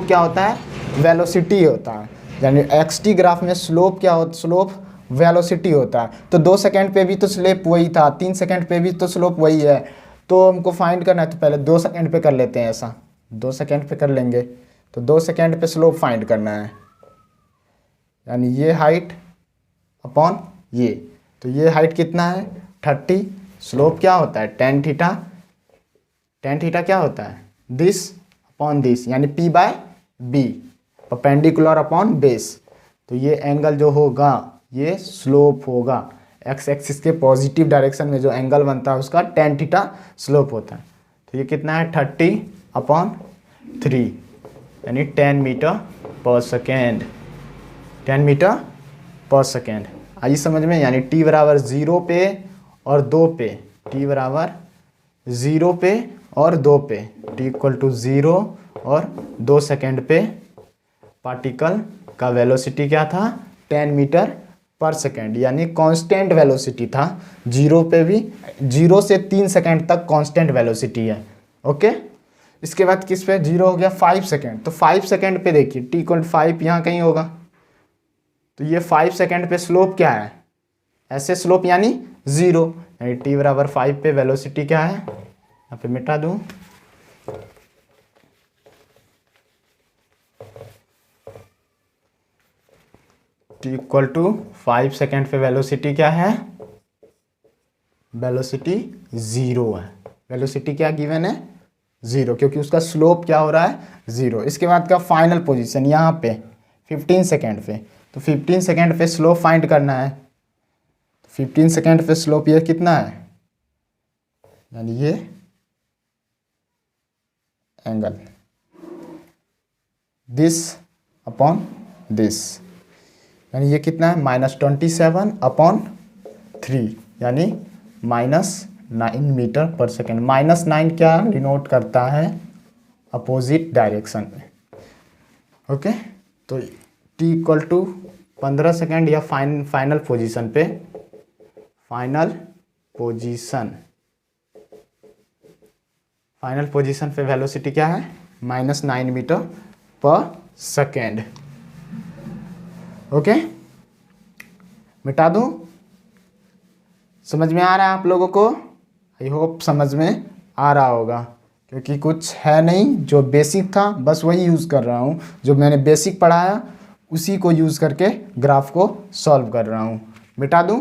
क्या होता है, वेलोसिटी होता है। यानी xt ग्राफ में स्लोप क्या होता, स्लोप वेलोसिटी होता है। तो 2 सेकेंड पे भी तो स्लोप वही था, 3 सेकेंड पे भी तो स्लोप वही है। तो हमको फाइंड करना है तो पहले 2 सेकेंड पे कर लेते हैं, ऐसा 2 सेकेंड पे कर लेंगे। तो 2 सेकेंड पे स्लोप फाइंड करना है, यानी ये हाइट अपॉन ये, तो ये हाइट कितना है 30, स्लोप क्या होता है tan थीटा, tan थीटा क्या होता है दिस अपॉन दिस, यानी p by B, perpendicular upon base. तो ये एंगल जो होगा ये स्लोप होगा, x एक्सिस के पॉजिटिव डायरेक्शन में जो एंगल बनता है उसका tan थीटा स्लोप होता है। तो ये कितना है 30 अपॉन 3, यानी 10 metre per second, 10 metre per second. आइए समझ में, यानी t बराबर 0 पे और 2 पे, t बराबर 0 पे और 2 पे, t इक्वल टू 0 और 2 सेकेंड पे पार्टिकल का वेलोसिटी क्या था, 10 मीटर पर सेकेंड, यानी कांस्टेंट वेलोसिटी था। 0 पे भी, 0 से 3 सेकेंड तक कांस्टेंट वेलोसिटी है। ओके, इसके बाद किस पे 0 हो गया 5 सेकेंड, तो 5 सेकेंड पे देखिए t इक्वल 5 यहाँ कहीं होगा, तो ये 5 सेकेंड पे स्लोप क्या है, ऐसे स्लोप यानी 0, यानी t बराबर 5 पे वेलोसिटी क्या है, यहाँ पे मिटा दूँ, t इक्वल टू 5 सेकेंड पे वेलोसिटी क्या है, वेलोसिटी 0 है। वेलोसिटी क्या गिवन है 0, क्योंकि उसका स्लोप क्या हो रहा है 0। इसके बाद का फाइनल पोजीशन यहाँ पे 15 सेकेंड पे, तो 15 सेकेंड पे स्लोप फाइंड करना है। 15 सेकेंड पे स्लोप ये कितना है, यानी ये एंगल दिस अपॉन दिस, यानी ये कितना है -27 अपॉन 3, यानी -9 मीटर पर सेकेंड। -9 क्या डिनोट करता है, अपोजिट डायरेक्शन में। ओके, तो t इक्वल टू 15 सेकेंड या फाइनल पोजीशन पे, फाइनल पोजीशन पे वेलोसिटी क्या है -9 मीटर पर सेकेंड। ओके, मिटा दूं, समझ में आ रहा है आप लोगों को, आई होप समझ में आ रहा होगा, क्योंकि कुछ है नहीं, जो बेसिक था बस वही यूज़ कर रहा हूँ, जो मैंने बेसिक पढ़ाया उसी को यूज़ करके ग्राफ को सॉल्व कर रहा हूँ। मिटा दूं,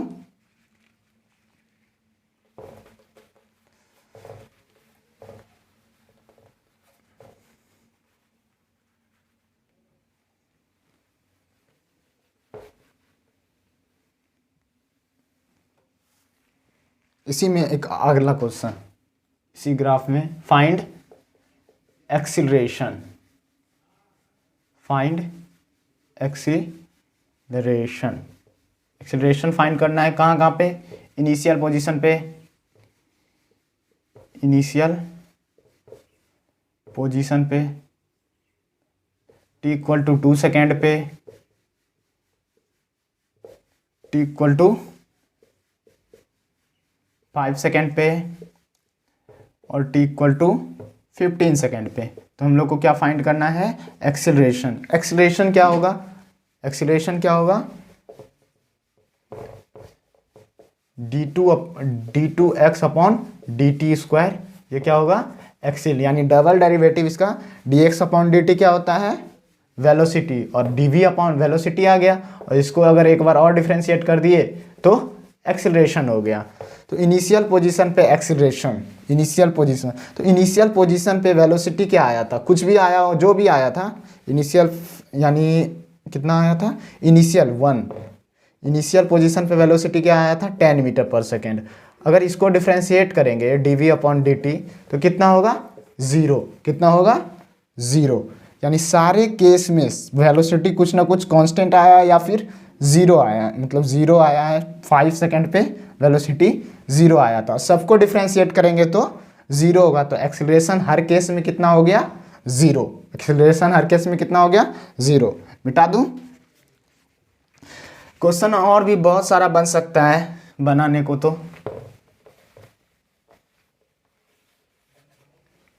इसी में एक अगला क्वेश्चन, इसी ग्राफ में find acceleration, find acceleration, acceleration find करना है कहाँ कहाँ पे, इनिशियल पोजीशन पे, इनिशियल पोजीशन पे, t इक्वल टू 2 सेकेंड पे, t इक्वल टू 5 सेकेंड पे, और t इक्वल टू 15 सेकेंड पे। तो हम लोग को क्या फाइंड करना है, एक्सीलरेशन। एक्सीलरेशन क्या होगा, एक्सीलरेशन क्या होगा, d2x अपॉन dt स्क्वायर, ये क्या होगा एक्सील, यानी डबल डेरिवेटिव इसका dx अपॉन dt क्या होता है वेलोसिटी, और dv अपॉन वेलोसिटी आ गया, और इसको अगर एक बार और डिफ्रेंशिएट कर दिए तो एक्सीलरेशन हो गया। तो इनिशियल पोजीशन पे एक्सीलरेशन, इनिशियल पोजीशन, तो इनिशियल पोजीशन पे वेलोसिटी क्या आया था, कुछ भी आया हो, जो भी आया था इनिशियल, यानी कितना आया था इनिशियल 1, इनिशियल पोजीशन पे वेलोसिटी क्या आया था 10 मीटर पर सेकेंड। अगर इसको डिफ्रेंशिएट करेंगे dv अपॉन dt तो कितना होगा 0, कितना होगा 0, यानी सारे केस में वेलोसिटी कुछ ना कुछ कांस्टेंट आया या फिर 0 आया, मतलब 0 आया है, 5 सेकेंड पे वेलोसिटी 0 आया था, सबको डिफ्रेंशिएट करेंगे तो 0 होगा। तो एक्सीलरेशन हर केस में कितना हो गया 0, एक्सीलरेशन हर केस में कितना हो गया 0। मिटा दूं, क्वेश्चन और भी बहुत सारा बन सकता है, बनाने को तो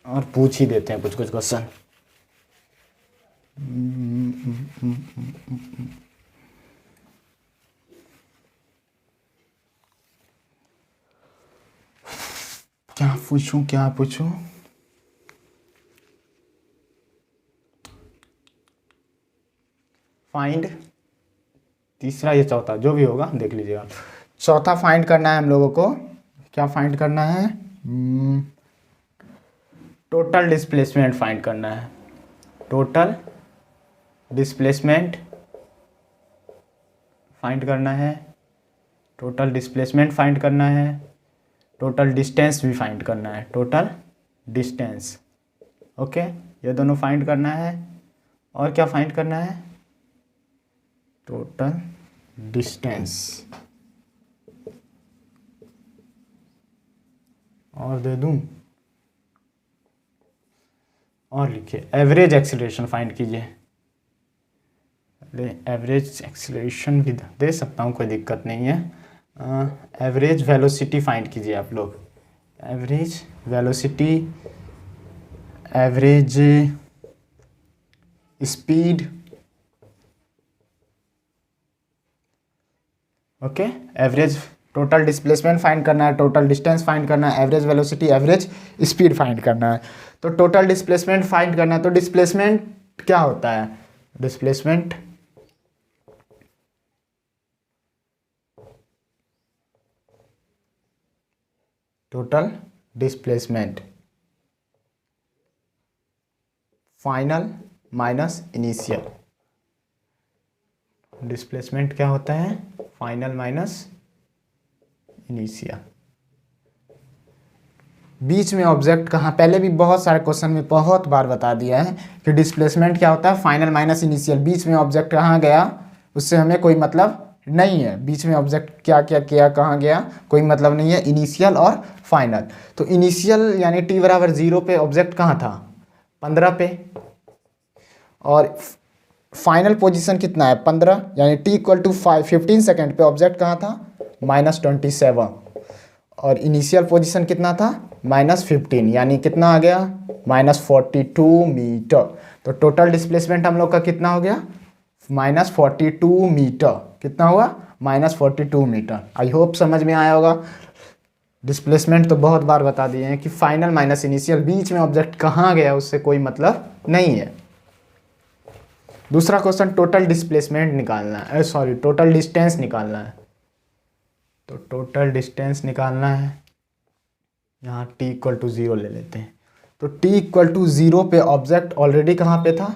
और पूछ ही देते हैं कुछ कुछ क्वेश्चन। क्या पूछूं, क्या पूछूं, फाइंड, तीसरा या चौथा जो भी होगा देख लीजिएगा। चौथा फाइंड करना है हम लोगों को, क्या फाइंड करना है, टोटल डिस्प्लेसमेंट फाइंड करना है, टोटल डिस्प्लेसमेंट फाइंड करना है, टोटल डिस्प्लेसमेंट फाइंड करना है, टोटल डिस्टेंस भी फाइंड करना है, टोटल डिस्टेंस, ओके, ये दोनों फाइंड करना है। और क्या फाइंड करना है, टोटल डिस्टेंस, और दे दूं, और लिखिए एवरेज एक्सीलरेशन फाइंड कीजिए, एवरेज एक्सीलरेशन भी दे सकता हूँ, कोई दिक्कत नहीं है। एवरेज वेलोसिटी फाइंड कीजिए आप लोग, average velocity, average speed, okay, average, total displacement find करना है, टोटल डिस्टेंस फाइंड करना है, average velocity, average speed find करना है। तो टोटल डिस्प्लेसमेंट फाइंड करना है, तो डिस्प्लेसमेंट क्या होता है, displacement total displacement final minus initial, displacement क्या होता है फाइनल माइनस इनिशियल। बीच में ऑब्जेक्ट कहाँ, पहले भी बहुत सारे क्वेश्चन में बहुत बार बता दिया है कि डिस्प्लेसमेंट क्या होता है फाइनल माइनस इनिशियल, बीच में ऑब्जेक्ट कहाँ गया उससे हमें कोई मतलब नहीं है, बीच में ऑब्जेक्ट क्या क्या किया कहाँ गया कोई मतलब नहीं है, इनिशियल और फाइनल। तो इनिशियल यानी t बराबर 0 पे ऑब्जेक्ट कहाँ था 15 पे, और फाइनल पोजीशन कितना है 15, यानी t इक्वल टू 15 सेकेंड पे ऑब्जेक्ट कहाँ था -27, और इनिशियल पोजीशन कितना था -15, यानी कितना आ गया -42 मीटर। तो टोटल डिस्प्लेसमेंट हम लोग का कितना हो गया -42 मीटर, कितना हुआ -42 मीटर। आई होप समझ में आया होगा। डिस्प्लेसमेंट तो बहुत बार बता दिए हैं कि फाइनल माइनस इनिशियल, बीच में ऑब्जेक्ट कहाँ गया उससे कोई मतलब नहीं है। दूसरा क्वेश्चन टोटल डिस्प्लेसमेंट निकालना है, सॉरी टोटल डिस्टेंस निकालना है। तो टोटल डिस्टेंस निकालना है, यहाँ t इक्वल टू 0 ले लेते हैं। तो t इक्वल टू 0 पे ऑब्जेक्ट ऑलरेडी कहाँ पे था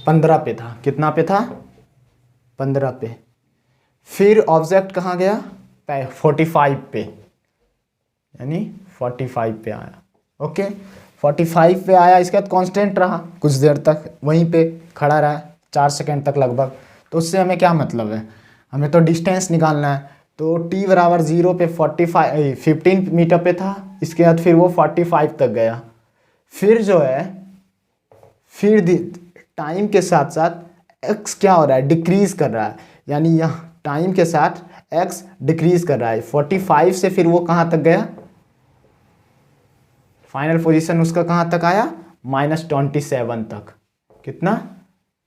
15 पे था, कितना पे था 15 पे, फिर ऑब्जेक्ट कहाँ गया 45 पे, यानी 45 पे आया। ओके 45 पे आया, इसके बाद कांस्टेंट रहा कुछ देर तक, वहीं पे खड़ा रहा 4 सेकंड तक लगभग। तो उससे हमें क्या मतलब है, हमें तो डिस्टेंस निकालना है। तो t बराबर 0 पे 15 मीटर पे था, इसके बाद फिर वो 45 तक गया। फिर जो है फिर टाइम के साथ साथ x क्या हो रहा है, डिक्रीज कर रहा है, यानी यहाँ टाइम के साथ x डिक्रीज कर रहा है। 45 से फिर वो कहाँ तक गया, फाइनल पोजीशन उसका कहाँ तक आया, -27 तक। कितना,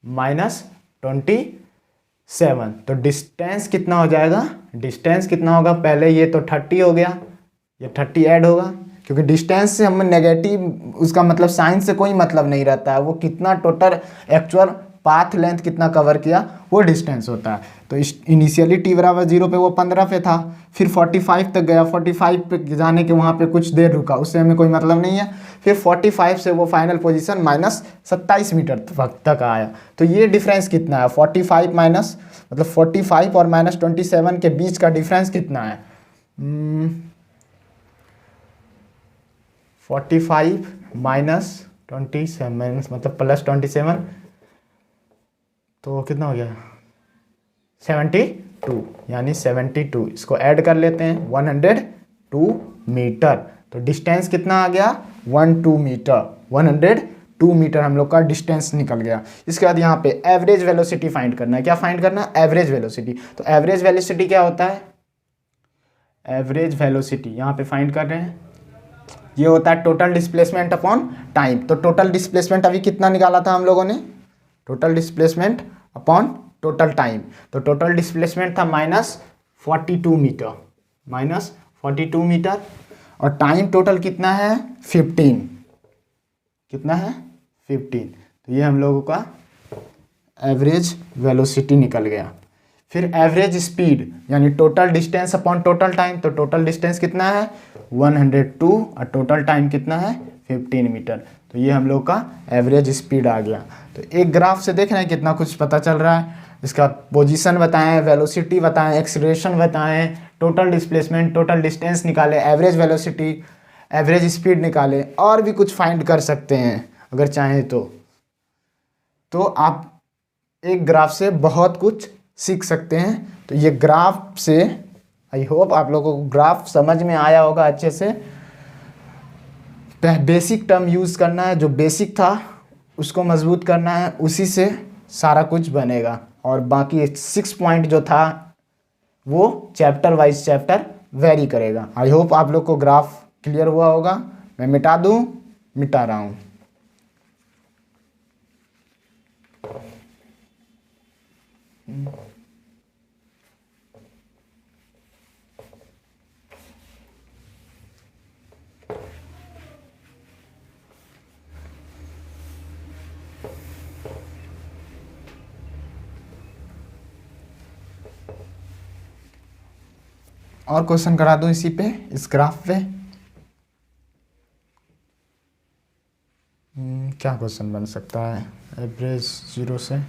-27। तो डिस्टेंस कितना हो जाएगा, डिस्टेंस कितना होगा, पहले ये तो 30 हो गया, ये 30 ऐड होगा, क्योंकि डिस्टेंस से हम नेगेटिव, उसका मतलब साइन से कोई मतलब नहीं रहता है, वो कितना टोटल एक्चुअल पाथ लेंथ कितना कवर किया वो डिस्टेंस होता है। तो इनिशियली t बराबर 0 पे वो 15 पे था, फिर 45 तक गया, 45 पे जाने के वहाँ पे कुछ देर रुका, उससे हमें कोई मतलब नहीं है। फिर 45 से वो फाइनल पोजीशन -27 मीटर तक आया। तो ये डिफरेंस कितना है, 45 माइनस मतलब 45 और -27 के बीच का डिफरेंस कितना है, 45 -27 मतलब +27, तो कितना हो गया 72, यानी 72, इसको ऐड कर लेते हैं 102 मीटर। तो डिस्टेंस कितना आ गया 102 मीटर, 102 मीटर हम लोग का डिस्टेंस निकल गया। इसके बाद यहाँ पे एवरेज वेलोसिटी फाइंड करना है। क्या फाइंड करना है, एवरेज वेलोसिटी। तो एवरेज वेलोसिटी क्या होता है, एवरेज वेलोसिटी यहाँ पे फाइंड कर रहे हैं, ये होता है टोटल डिस्प्लेसमेंट अपॉन टाइम। तो टोटल डिस्प्लेसमेंट अभी कितना निकाला था हम लोगों ने, total displacement upon total time. तो टोटल डिस्प्लेसमेंट था -42 मीटर, -42 मीटर, और टाइम टोटल कितना है 15, कितना है 15। तो ये हम लोगों का एवरेज वेलोसिटी निकल गया। फिर एवरेज स्पीड यानी total distance upon total time. तो टोटल डिस्टेंस कितना है 102 और टोटल टाइम कितना है 15 मीटर। तो ये हम लोग का एवरेज स्पीड आ गया। तो एक ग्राफ से देख रहे हैं कितना कुछ पता चल रहा है। इसका पोजीशन बताएं, वेलोसिटी बताएं, एक्सीलरेशन बताएं, टोटल डिस्प्लेसमेंट, टोटल डिस्टेंस निकालें, एवरेज वेलोसिटी, एवरेज स्पीड निकालें, और भी कुछ फाइंड कर सकते हैं अगर चाहें तो आप एक ग्राफ से बहुत कुछ सीख सकते हैं। तो ये ग्राफ से आई होप आप लोगों को ग्राफ समझ में आया होगा अच्छे से। बेसिक टर्म यूज़ करना है, जो बेसिक था उसको मजबूत करना है, उसी से सारा कुछ बनेगा। और बाकी 6 पॉइंट जो था वो चैप्टर वाइज चैप्टर वेरी करेगा। आई होप आप लोग को ग्राफ क्लियर हुआ होगा। मैं मिटा दूं, मिटा रहा हूँ। और क्वेश्चन करा दूं इसी पे, इस ग्राफ पे। क्या क्वेश्चन बन सकता है एवरेज 0 से,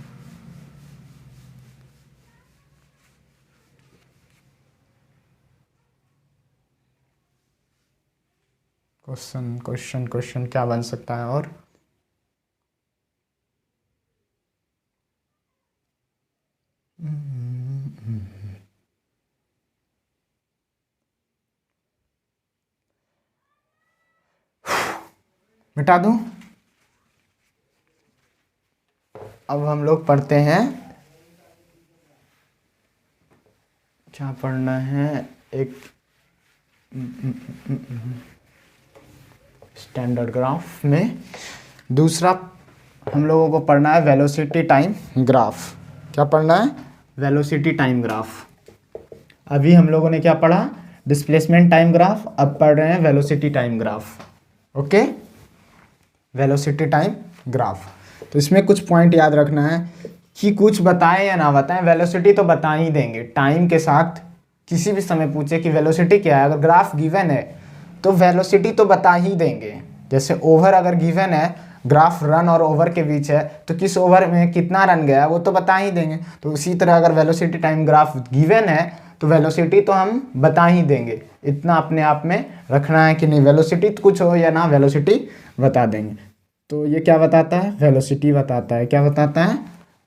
क्वेश्चन क्या बन सकता है। और मिटा दूं। अब हम लोग पढ़ते हैं, क्या पढ़ना है, एक स्टैंडर्ड ग्राफ में दूसरा हम लोगों को पढ़ना है वेलोसिटी टाइम ग्राफ। क्या पढ़ना है, वेलोसिटी टाइम ग्राफ। अभी हम लोगों ने क्या पढ़ा, डिस्प्लेसमेंट टाइम ग्राफ, अब पढ़ रहे हैं velocity time graph. Okay, velocity time graph. तो इसमें कुछ पॉइंट याद रखना है कि कुछ बताएं या ना बताएं, वेलोसिटी तो बता ही देंगे। टाइम के साथ किसी भी समय पूछे कि वेलोसिटी क्या है, अगर ग्राफ गिवन है तो वेलोसिटी तो बता ही देंगे। जैसे ओवर अगर गिवन है, ग्राफ रन और ओवर के बीच है, तो किस ओवर में कितना रन गया वो तो बता ही देंगे। तो उसी तरह अगर वेलोसिटी टाइम ग्राफ गिवन है तो वेलोसिटी तो हम बता ही देंगे, इतना अपने आप में रखना है कि नहीं वेलोसिटी तो कुछ हो या ना वेलोसिटी बता देंगे। तो ये क्या बताता है, वेलोसिटी बताता है। क्या बताता है,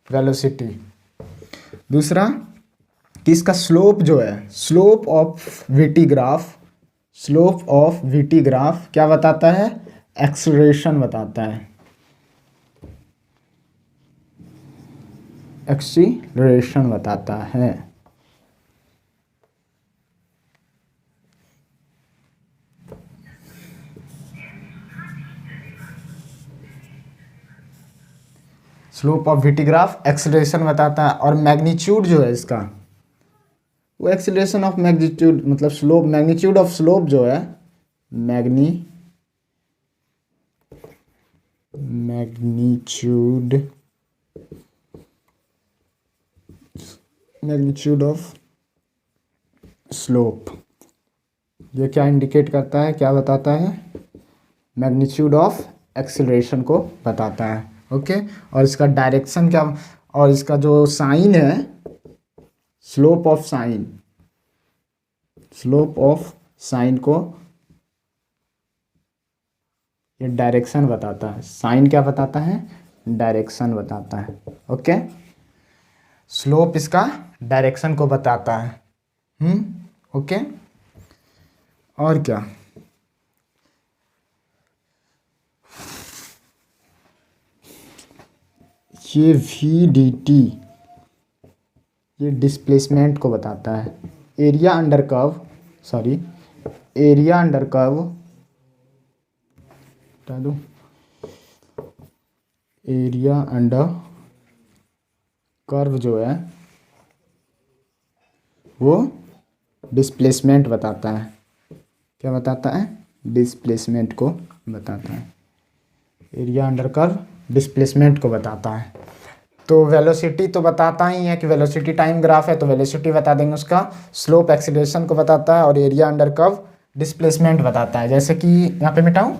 वेलोसिटी। दूसरा कि इसका स्लोप जो है, slope of VT graph, slope of VT graph क्या बताता है, एक्सीलरेशन बताता है, एक्सीलरेशन बताता है। Slope of VT graph acceleration बताता है। और मैग्नीट्यूड जो है इसका, वो एक्सीलरेशन ऑफ मैग्नीट्यूड मतलब स्लोप, मैग्नीट्यूड ऑफ स्लोप जो है, मैग्नीट्यूड ऑफ स्लोप, ये क्या इंडिकेट करता है, क्या बताता है, मैग्नीट्यूड ऑफ एक्सीलरेशन को बताता है। ओके, और इसका डायरेक्शन क्या, और इसका जो साइन है, slope of sine, slope of sine को ये डायरेक्शन बताता है। साइन क्या बताता है, डायरेक्शन बताता है। ओके, स्लोप इसका डायरेक्शन को बताता है। ओके, और क्या, ये वी डी टी ये डिस्प्लेसमेंट को बताता है। Area under curve, sorry area under curve, बता दूँ, एरिया अंडर कर्व जो है वो डिस्प्लेसमेंट बताता है। क्या बताता है, डिस्प्लेसमेंट को बताता है। एरिया अंडर कर्व डिस्प्लेसमेंट को बताता है। तो वेलोसिटी तो बताता ही है कि वेलोसिटी टाइम ग्राफ है, तो वेलोसिटी बता देंगे उसका, स्लोप एक्सीलरेशन को बताता है, और एरिया अंडर कर्व डिस्प्लेसमेंट बताता है। जैसे कि यहाँ पे मिटाऊं,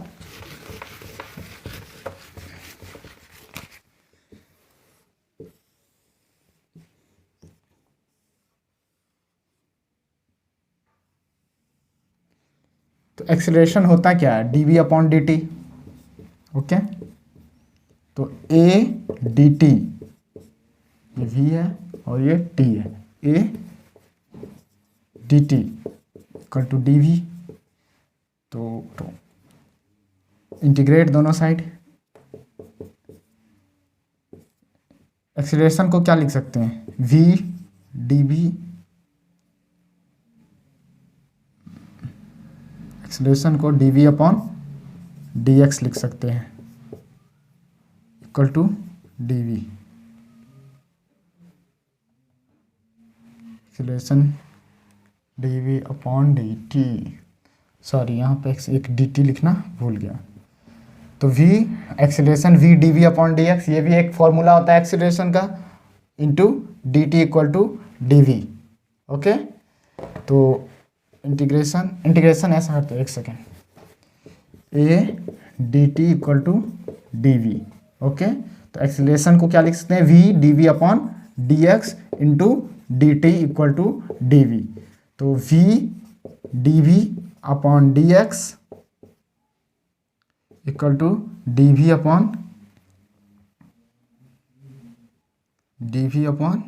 तो एक्सीलरेशन होता क्या है, D V upon D T. Okay, तो ए डी टी, ये वी है और ये टी है, A D T equal to D V. तो इंटीग्रेट दोनों साइड, एक्सीलरेशन को क्या लिख सकते हैं, वी डी वी, एक्सीलरेशन को D V upon D X लिख सकते हैं equal to D V. Acceleration D V upon D T, sorry यहाँ पे एक डी टी लिखना भूल गया। तो V acceleration V D V upon D X, ये भी एक फॉर्मूला होता है एक्सीलरेशन का, into D T equal to D V. Okay, तो इंटीग्रेशन ऐसा करते हैं, एक second, A D T equal to D V. Okay, तो एक्सीलरेशन को क्या लिख सकते हैं, V D V upon D X into D T equal to D V. तो V D V upon D X equal to D V upon D V upon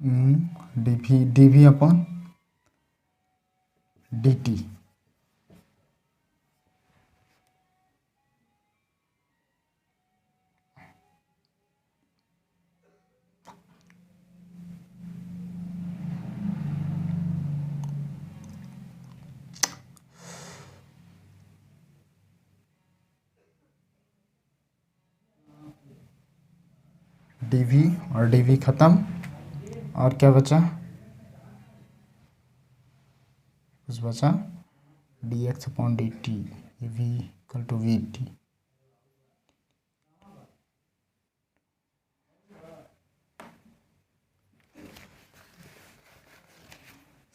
D V upon D T. D V और D V खत्म, और क्या बचा, कुछ बचा, D X upon D T, V equal to V T.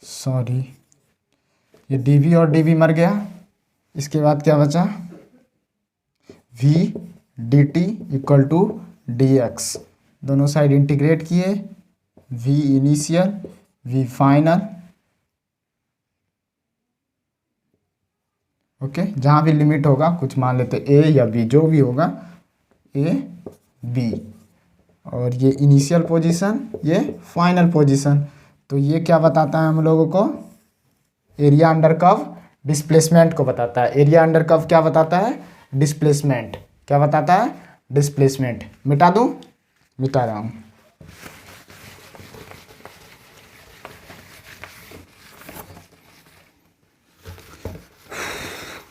Sorry, ये D V और D V मर गया। इसके बाद क्या बचा, V D T equal to D X. दोनों साइड इंटीग्रेट किए, v initial v final, okay. जहाँ भी लिमिट होगा कुछ मान लेते a या b, जो भी होगा a b, और ये इनिशियल पोजीशन, ये फाइनल पोजीशन। तो ये क्या बताता है हम लोगों को? एरिया अंडर कर्व डिस्प्लेसमेंट को बताता है। एरिया अंडर कर्व क्या बताता है? डिस्प्लेसमेंट। क्या बताता है? डिस्प्लेसमेंट। मिटा दूं? मिटा रहा हूं।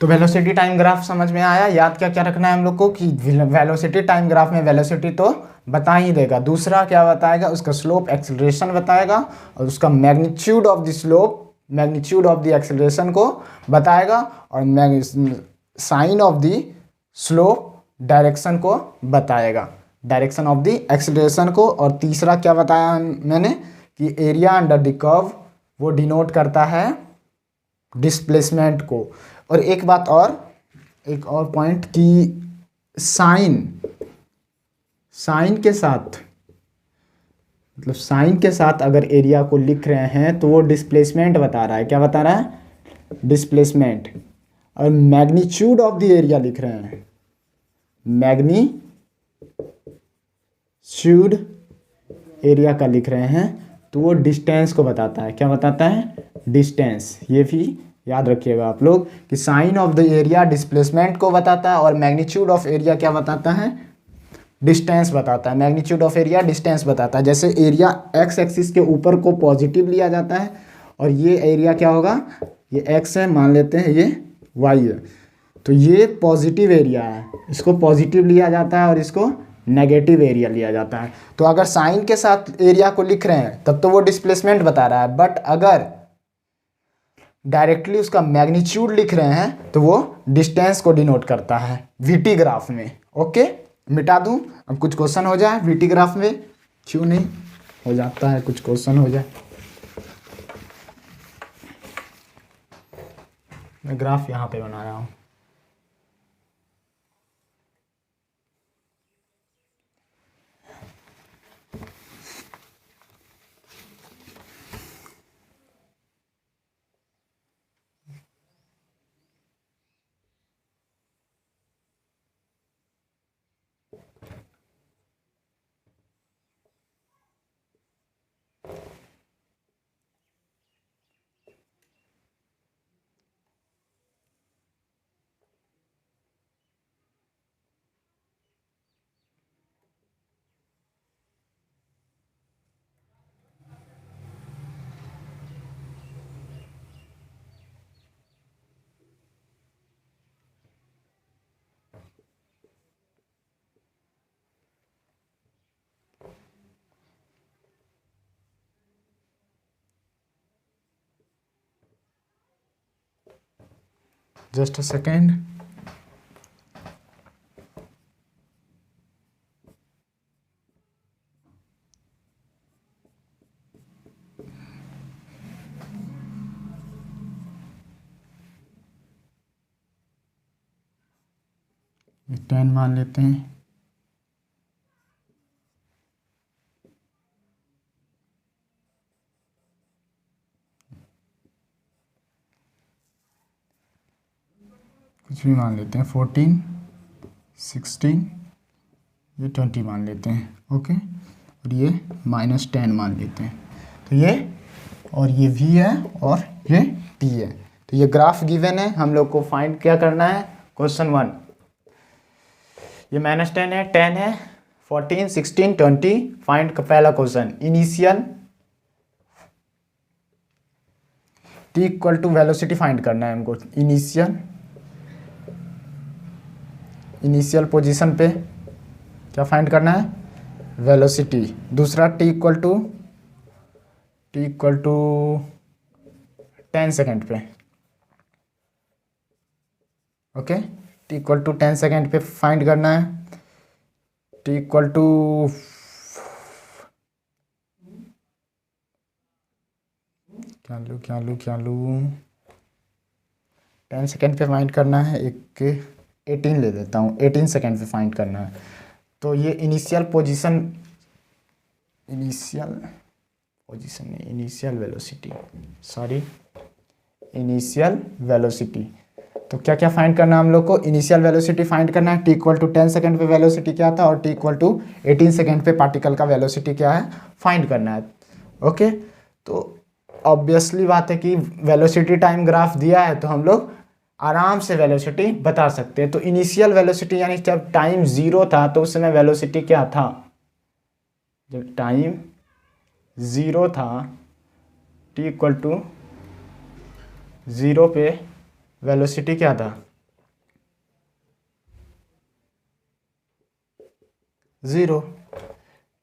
तो वेलोसिटी टाइम ग्राफ समझ में आया? याद क्या क्या रखना है हम लोग को कि वेलोसिटी टाइम ग्राफ में वेलोसिटी तो बता ही देगा, दूसरा क्या बताएगा? उसका स्लोप एक्सेलरेशन बताएगा, और उसका magnitude of the slope, magnitude of the acceleration को बताएगा, और sign of the slope direction को बताएगा, डायरेक्शन ऑफ द एक्सेलरेशन को। और तीसरा क्या बताया मैंने कि एरिया अंडर द कर्व वो डिनोट करता है डिस्प्लेसमेंट को। और एक बात और, एक और पॉइंट कि साइन के साथ, मतलब साइन के साथ अगर एरिया को लिख रहे हैं तो वो डिस्प्लेसमेंट बता रहा है। क्या बता रहा है? डिस्प्लेसमेंट। और मैग्नीट्यूड ऑफ द एरिया लिख रहे हैं, मैग्नीट्यूड एरिया का लिख रहे हैं, तो वो डिस्टेंस को बताता है। क्या बताता है? डिस्टेंस। ये भी याद रखिएगा आप लोग कि sign of the area displacement को बताता है, और मैग्नीट्यूड ऑफ एरिया क्या बताता है? डिस्टेंस बताता है। मैग्नीट्यूड ऑफ एरिया डिस्टेंस बताता है। जैसे एरिया एक्स एक्सिस के ऊपर को पॉजिटिव लिया जाता है, और ये एरिया क्या होगा? ये एक्स है, मान लेते हैं ये वाई है, तो ये पॉजिटिव एरिया है, इसको पॉजिटिव लिया जाता है और इसको नेगेटिव एरिया लिया जाता है। तो अगर साइन के साथ एरिया को लिख रहे हैं तब तो वो डिस्प्लेसमेंट बता रहा है, बट अगर डायरेक्टली उसका मैग्नीट्यूड लिख रहे हैं तो वो डिस्टेंस को डिनोट करता है वीटी ग्राफ में। ओके, मिटा दूं? अब कुछ क्वेश्चन हो जाए वीटी ग्राफ में, क्यों नहीं हो जाता है, कुछ क्वेश्चन हो जाए। मैं ग्राफ यहाँ पे बना रहा हूँ। Just a second. ये 10 मान लेते हैं। कुछ भी मान लेते हैं, 14, 16, ये 20 मान लेते हैं। ओके, और ये -10 मान लेते हैं। तो ये और ये v है और ये t है। तो ये ग्राफ गिवन है, हम लोग को फाइंड क्या करना है? क्वेश्चन 1, ये -10 है, 10 है, 14, 16, 20। फाइंड का पहला question, initial t equal to velocity find करना है हमको। इनिशियल पोजीशन पे क्या फाइंड करना है? वेलोसिटी। दूसरा t इक्वल टू 10 सेकेंड पे। Okay, t equal to 10 second पे फाइंड करना है। t इक्वल टू क्या लूँ 10 सेकेंड पे फाइंड करना है। एक 18 ले लेता हूँ, 18 सेकेंड पे फाइंड करना है। तो ये इनिशियल पोजीशन इनिशियल पोजीशन नहीं, initial velocity, sorry, initial velocity. तो क्या क्या फाइंड करना है हम लोग को? इनिशियल वेलोसिटी फाइंड करना है। t=10 सेकंड पे वेलोसिटी क्या था और t=18 सेकंड पे पार्टिकल का वेलोसिटी क्या है फाइंड करना है। ओके, तो ऑब्वियसली बात है कि वेलोसिटी टाइम ग्राफ दिया है तो हम लोग आराम से वेलोसिटी बता सकते हैं। तो इनिशियल वेलोसिटी यानी जब टाइम 0 था तो उस समय वेलोसिटी क्या था? जब टाइम 0 था t=0 पे वेलोसिटी क्या था? 0।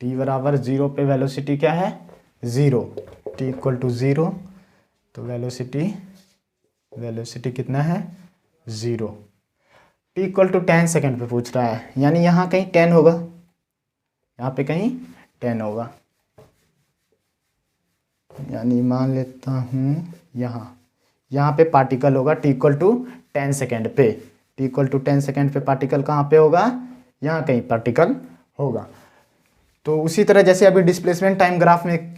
t बराबर 0 पे वेलोसिटी क्या है? 0। t=0 तो वेलोसिटी कितना है? 0। t=10 सेकंड पे पूछ रहा है, यानी यहाँ कहीं 10 होगा, यहाँ पे कहीं 10 होगा, यानी मान लेता हूँ यहाँ पे पार्टिकल होगा t=10 सेकंड पे। t=10 सेकंड पे पार्टिकल कहाँ पे होगा? यहाँ कहीं पार्टिकल होगा। तो उसी तरह जैसे अभी डिस्प्लेसमेंट टाइम ग्राफ में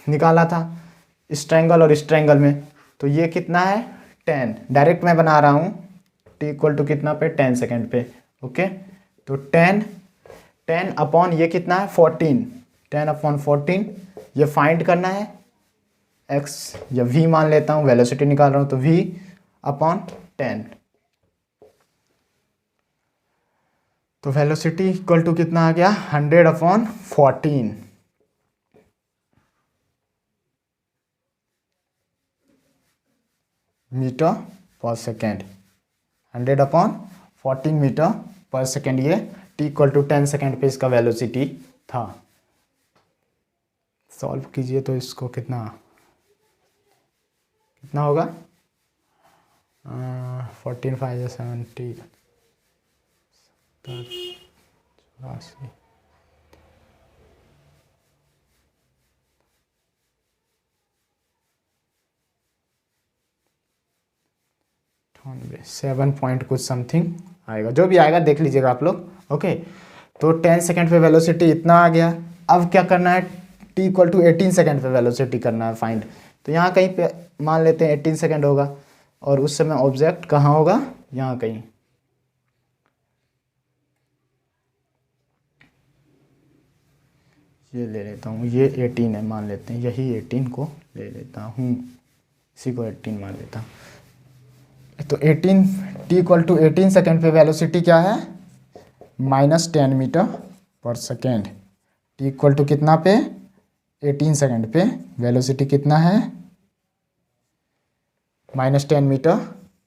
निकाला था इस ट्रायंगल और इस ट्रायंगल में, तो ये कितना है? 10। डायरेक्ट मैं बना रहा हूँ t कितना पे? 10 सेकंड पे। ओके, तो 10 अपॉन ये कितना है? 14। 10/14 ये फाइंड करना है। x या v मान लेता हूँ, वेलोसिटी निकाल रहा हूँ तो v/10। तो वेलोसिटी इक्वल टू कितना आ गया? 100/14 metre per second. 100/14 metre per second ये t=10 सेकेंड पे इसका वेलोसिटी था। सॉल्व कीजिए तो इसको कितना होगा? 14 5 70 84 7 पॉइंट कुछ समथिंग आएगा, जो भी आएगा देख लीजिएगा आप लोग। ओके, तो 10 सेकंड पे वेलोसिटी इतना आ गया। अब क्या करना है? t=18 सेकंड पे वेलोसिटी करना है फाइंड। तो यहाँ कहीं पे मान लेते हैं 18 सेकंड होगा और उस समय ऑब्जेक्ट कहाँ होगा? यहाँ कहीं। ये ले लेता हूँ, ये 18 है मान लेते हैं, यही 18 को ले लेता हूँ, इसी को 18 मान लेता हूँ। तो t=18 सेकंड पे वेलोसिटी क्या है? -10 मीटर पर सेकेंड। t कितना पे? 18 सेकंड पे वेलोसिटी कितना है? -10 मीटर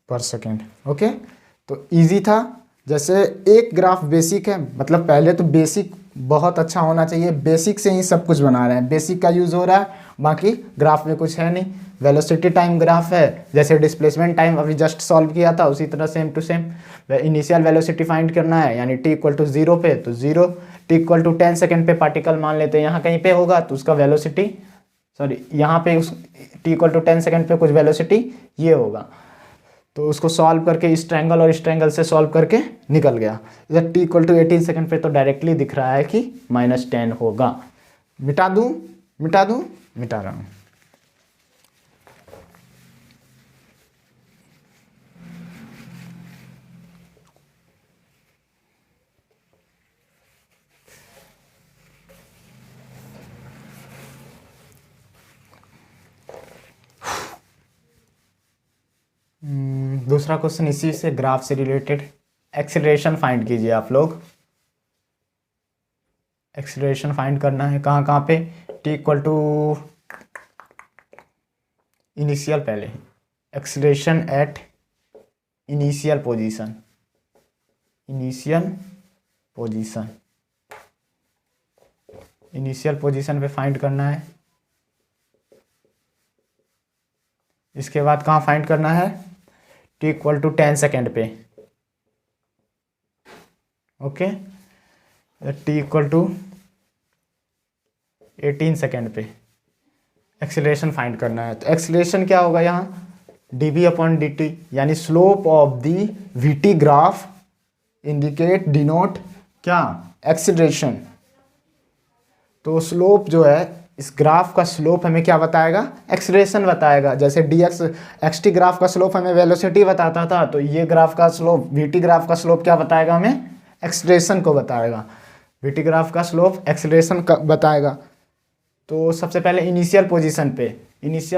पर सेकेंड। ओके, तो इजी था। जैसे एक ग्राफ बेसिक है, मतलब पहले तो बेसिक बहुत अच्छा होना चाहिए, बेसिक से ही सब कुछ बना रहे हैं, बेसिक का यूज़ हो रहा है, बाकी ग्राफ में कुछ है नहीं। वेलोसिटी टाइम ग्राफ है, जैसे डिस्प्लेसमेंट टाइम अभी जस्ट सॉल्व किया था उसी तरह same to same. Initial velocity find करना है, यानी t=0 पे, तो 0। t=10 सेकंड पे पार्टिकल मान लेते हैं यहाँ कहीं पे होगा, तो उसका वेलोसिटी, सॉरी यहाँ पे उस t=10 सेकंड पे कुछ वेलोसिटी ये होगा। तो उसको सॉल्व करके इस ट्रायंगल और इस ट्रायंगल से सॉल्व करके निकल गया। इधर t=18 सेकंड पे तो डायरेक्टली दिख रहा है कि -10 होगा। मिटा दूं? मिटा रहा हूँ। दूसरा क्वेश्चन इसी से ग्राफ से रिलेटेड, एक्सीलरेशन फाइंड कीजिए आप लोग। एक्सीलरेशन फाइंड करना है कहाँ पे? t इनिशियल, पहले acceleration at initial position, initial position पे फाइंड करना है। इसके बाद कहाँ फाइंड करना है? t=10 सेकेंड पे। ओके, t=18 सेकेंड पे एक्सीलरेशन फाइंड करना है। तो एक्सीलरेशन क्या होगा यहाँ? dv/dt, यानी slope of the vt graph indicate denote क्या? एक्सीलरेशन। तो स्लोप जो है, इस ग्राफ का स्लोप हमें क्या बताएगा, एक्सीलरेशन बताएगा। जैसे dx xt ग्राफ का स्लोप हमें वेलोसिटी बताता था, तो ये ग्राफ का स्लोप vt ग्राफ का स्लोप क्या बताएगा, हमें एक्सीलरेशन को बताएगा। vt ग्राफ का स्लोप एक्सीलरेशन का बताएगा। तो सबसे पहले इनिशियल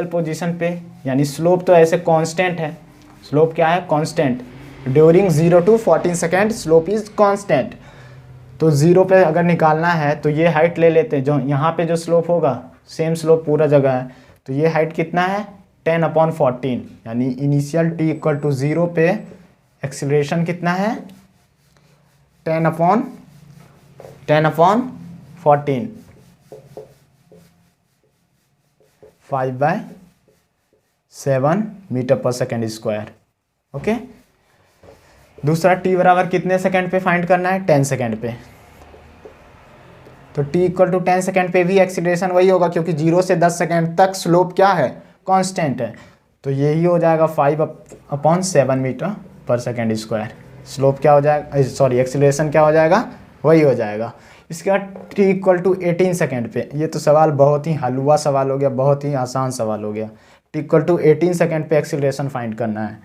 पोजीशन पे यानी स्लोप तो ऐसे कांस्टेंट है, स्लोप क्या है, constant. During 0 to 14 second slope is constant. तो 0 पे अगर निकालना है तो ये हाइट ले लेते हैं, जो यहाँ पे जो स्लोप होगा सेम स्लोप पूरा जगह है, तो ये हाइट कितना है 10/14, यानी इनिशियल t इक्वल टू 0 पे एक्सीलरेशन कितना है 10/14 5/7 metre per second square. Okay, दूसरा t बराबर कितने सेकेंड पे फाइंड करना है, 10 सेकेंड पे। तो t इक्वल टू 10 सेकेंड पे भी एक्सीलरेशन वही होगा, क्योंकि 0 से 10 सेकेंड तक स्लोप क्या है, कांस्टेंट है। तो यही हो जाएगा 5/7 metre per second square. Slope क्या हो जाएगा, सॉरी एक्सीलरेशन क्या हो जाएगा, वही हो जाएगा। इसके बाद t इक्वल टू 18 सेकेंड पे, ये तो सवाल बहुत ही हलवा सवाल हो गया, बहुत ही आसान सवाल हो गया। t इक्वल टू 18 सेकेंड पे एक्सीलरेशन फाइंड करना है।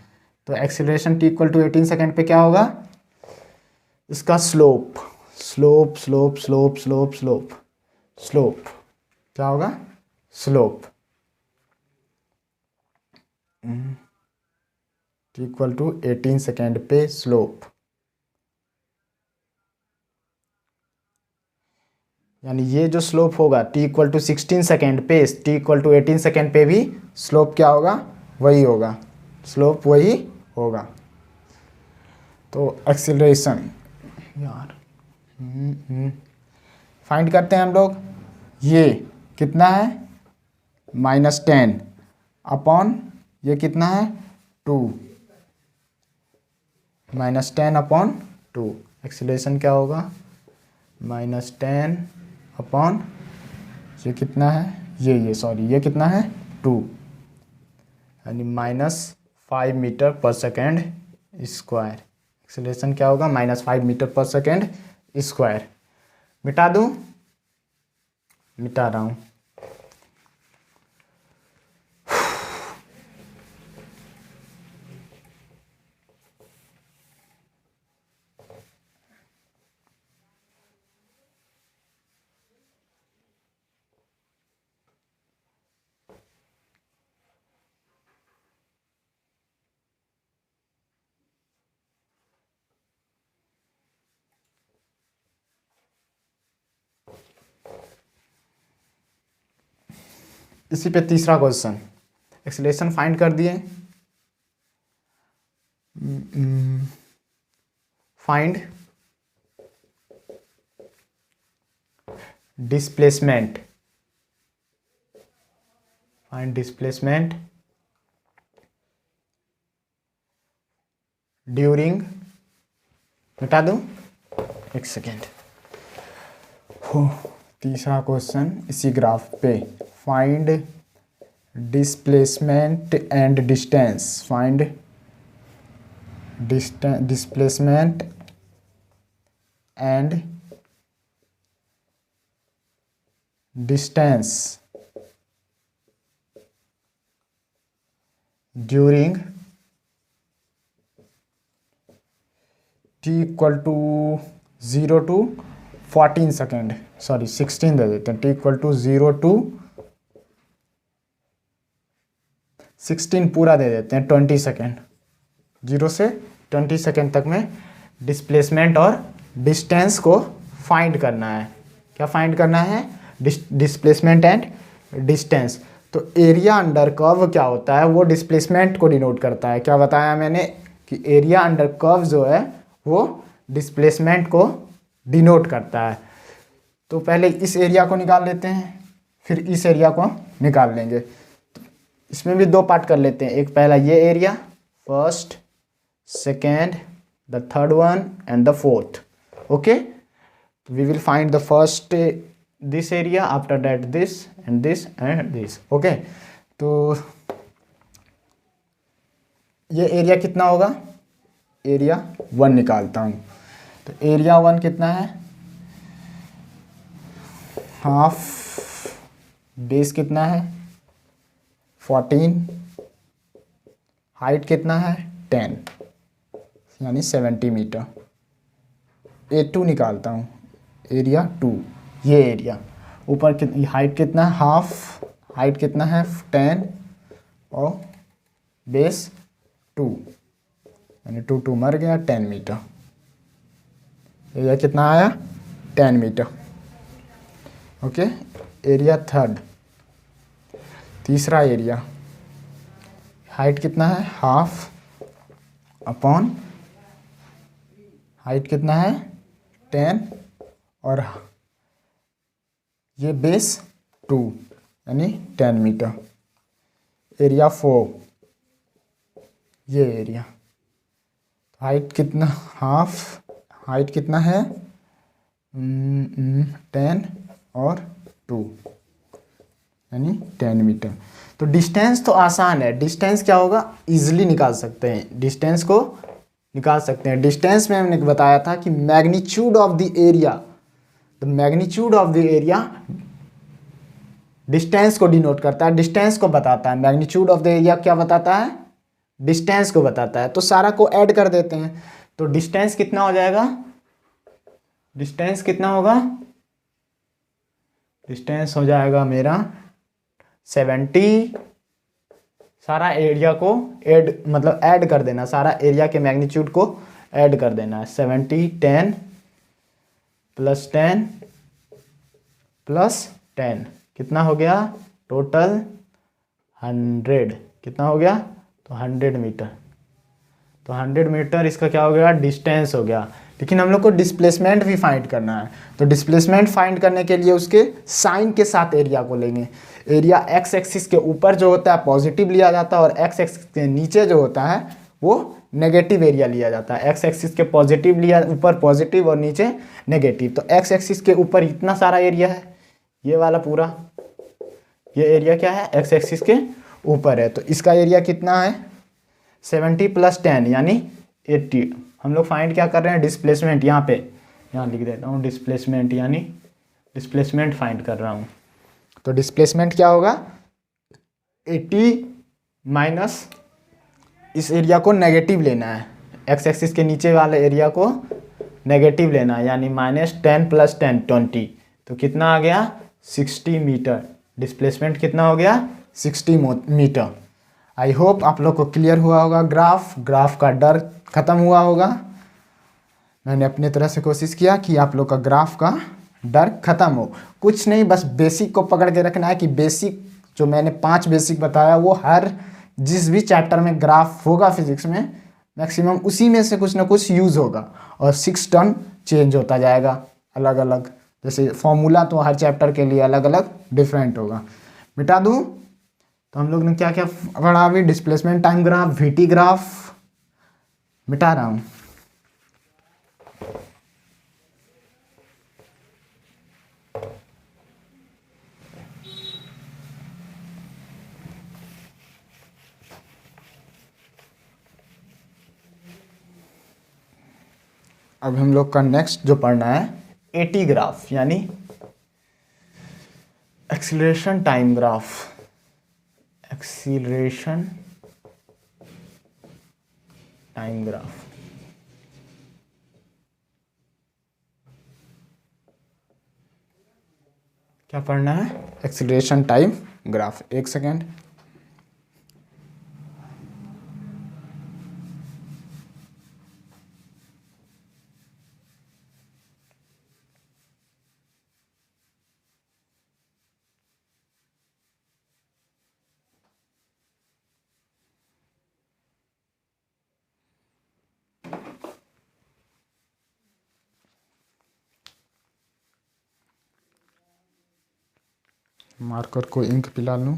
तो acceleration t equal to 18 second पे क्या होगा, इसका स्लोप क्या होगा, slope t equal to 18 second पे स्लोप, यानी ये जो स्लोप होगा t इक्वल टू 16 सेकेंड पे, t इक्वल टू 18 सेकेंड पे भी स्लोप क्या होगा, वही होगा, स्लोप वही होगा। तो एक्सीलरेशन यार फाइंड करते हैं हम लोग। ये कितना है -10 अपॉन ये कितना है 2, -10/2। एक्सीलरेशन क्या होगा -10 अपॉन ये कितना है, ये सॉरी ये कितना है 2, यानी -5 metre per second square. Acceleration क्या होगा -5 मीटर पर सेकेंड स्क्वायर। मिटा दूं, मिटा रहा हूं। इसी पे तीसरा क्वेश्चन, एक्सीलरेशन फाइंड कर दिए, फाइंड डिस्प्लेसमेंट, ड्यूरिंग, मिटा दूं, एक सेकेंड। तीसरा क्वेश्चन इसी ग्राफ पे, find displacement and distance, find displacement and distance during t equal to 0 to 14 second, sorry 16 दे देते हैं, t इक्वल टू 0 to 16 पूरा दे देते हैं, 20 सेकेंड, 0 से 20 सेकेंड तक में डिस्प्लेसमेंट और डिस्टेंस को फाइंड करना है। क्या फाइंड करना है, डिस्प्लेसमेंट एंड डिस्टेंस। तो एरिया अंडर कर्व क्या होता है, वो डिस्प्लेसमेंट को डिनोट करता है। क्या बताया मैंने कि एरिया अंडर कर्व जो है वो डिस्प्लेसमेंट को डिनोट करता है। तो पहले इस एरिया को निकाल लेते हैं, फिर इस एरिया को निकाल लेंगे। तो इसमें भी दो पार्ट कर लेते हैं, एक पहला ये area, first, second, the third one and the fourth. Okay, we will find the first this area, after that this and this and this. Okay, तो ये एरिया कितना होगा, एरिया 1 निकालता हूँ। तो एरिया 1 कितना है, हाफ बेस कितना है 14, हाइट कितना है 10 यानी 70 मीटर। A2 निकालता हूँ, एरिया 2, ये एरिया ऊपर हाइट कितना है हाफ, हाइट कितना है 10 और बेस 2 यानी 2 मर गया 10 मीटर। एरिया कितना आया 10 मीटर। ओके, एरिया थर्ड, तीसरा एरिया हाइट कितना है हाफ अपॉन हाइट कितना है 10 और ये बेस 2 यानी 10 मीटर। एरिया 4, ये एरिया हाइट कितना हाफ, हाइट कितना है 10 और 2 यानी 10 मीटर। तो डिस्टेंस तो आसान है, डिस्टेंस क्या होगा इजीली निकाल सकते हैं, डिस्टेंस को निकाल सकते हैं। डिस्टेंस में हमने बताया था कि magnitude of the area, the magnitude of the area distance को डिनोट करता है, डिस्टेंस को बताता है। मैग्नीट्यूड ऑफ द एरिया क्या बताता है डिस्टेंस को बताता है। तो सारा को ऐड कर देते हैं, तो डिस्टेंस कितना हो जाएगा, डिस्टेंस कितना होगा, डिस्टेंस हो जाएगा मेरा 70, सारा एरिया को ऐड मतलब ऐड कर देना, सारा एरिया के मैग्नीट्यूड को ऐड कर देना है। 70 10 प्लस 10 प्लस 10 कितना हो गया टोटल 100, कितना हो गया तो 100 मीटर। तो 100 मीटर इसका क्या हो गया डिस्टेंस हो गया। लेकिन हम लोग को डिस्प्लेसमेंट भी फाइंड करना है, तो डिस्प्लेसमेंट फाइंड करने के लिए उसके साइन के साथ एरिया को लेंगे। एरिया एक्स एक्सिस के ऊपर जो होता है पॉजिटिव लिया जाता है और एक्स एक्सिस के नीचे जो होता है वो नेगेटिव एरिया लिया जाता है। एक्स एक्सिस के पॉजिटिव लिया, ऊपर पॉजिटिव और नीचे नेगेटिव। तो एक्स एक्सिस के ऊपर इतना सारा एरिया है, ये वाला पूरा ये एरिया क्या है एक्स एक्सिस के ऊपर है। तो इसका एरिया कितना है 70 प्लस 10 यानी 80। हम लोग फाइंड क्या कर रहे हैं डिस्प्लेसमेंट, यहाँ पे यहाँ लिख देता हूँ डिस्प्लेसमेंट, यानी डिस्प्लेसमेंट फाइंड कर रहा हूँ। तो डिस्प्लेसमेंट क्या होगा 80 माइनस इस एरिया को नेगेटिव लेना है, एक्स एक्सिस के नीचे वाले एरिया को नेगेटिव लेना है, यानी -10 प्लस 10 20। तो कितना आ गया 60 मीटर। डिस्प्लेसमेंट कितना हो गया 60 मीटर। आई होप आप लोग को क्लियर हुआ होगा, ग्राफ का डर खत्म हुआ होगा। मैंने अपने तरह से कोशिश किया कि आप लोग का ग्राफ का डर खत्म हो। कुछ नहीं, बस बेसिक को पकड़ के रखना है कि बेसिक जो मैंने 5 बेसिक बताया वो हर जिस भी चैप्टर में ग्राफ होगा फिजिक्स में मैक्सिमम उसी में से कुछ ना कुछ यूज़ होगा, और 6 टर्म चेंज होता जाएगा अलग अलग। जैसे फॉर्मूला तो हर चैप्टर के लिए अलग अलग डिफरेंट होगा। मिटा दूँ तो हम लोग ने क्या क्या पढ़ा अभी, displacement time graph, VT graph, मिटा रहा हूँ। अब हम लोग का नेक्स्ट जो पढ़ना है एटी ग्राफ, यानी acceleration time graph. Acceleration time graph क्या पढ़ना है एक्सीलरेशन टाइम ग्राफ। एक सेकेंड, मार्कर को इंक पिला लूँ।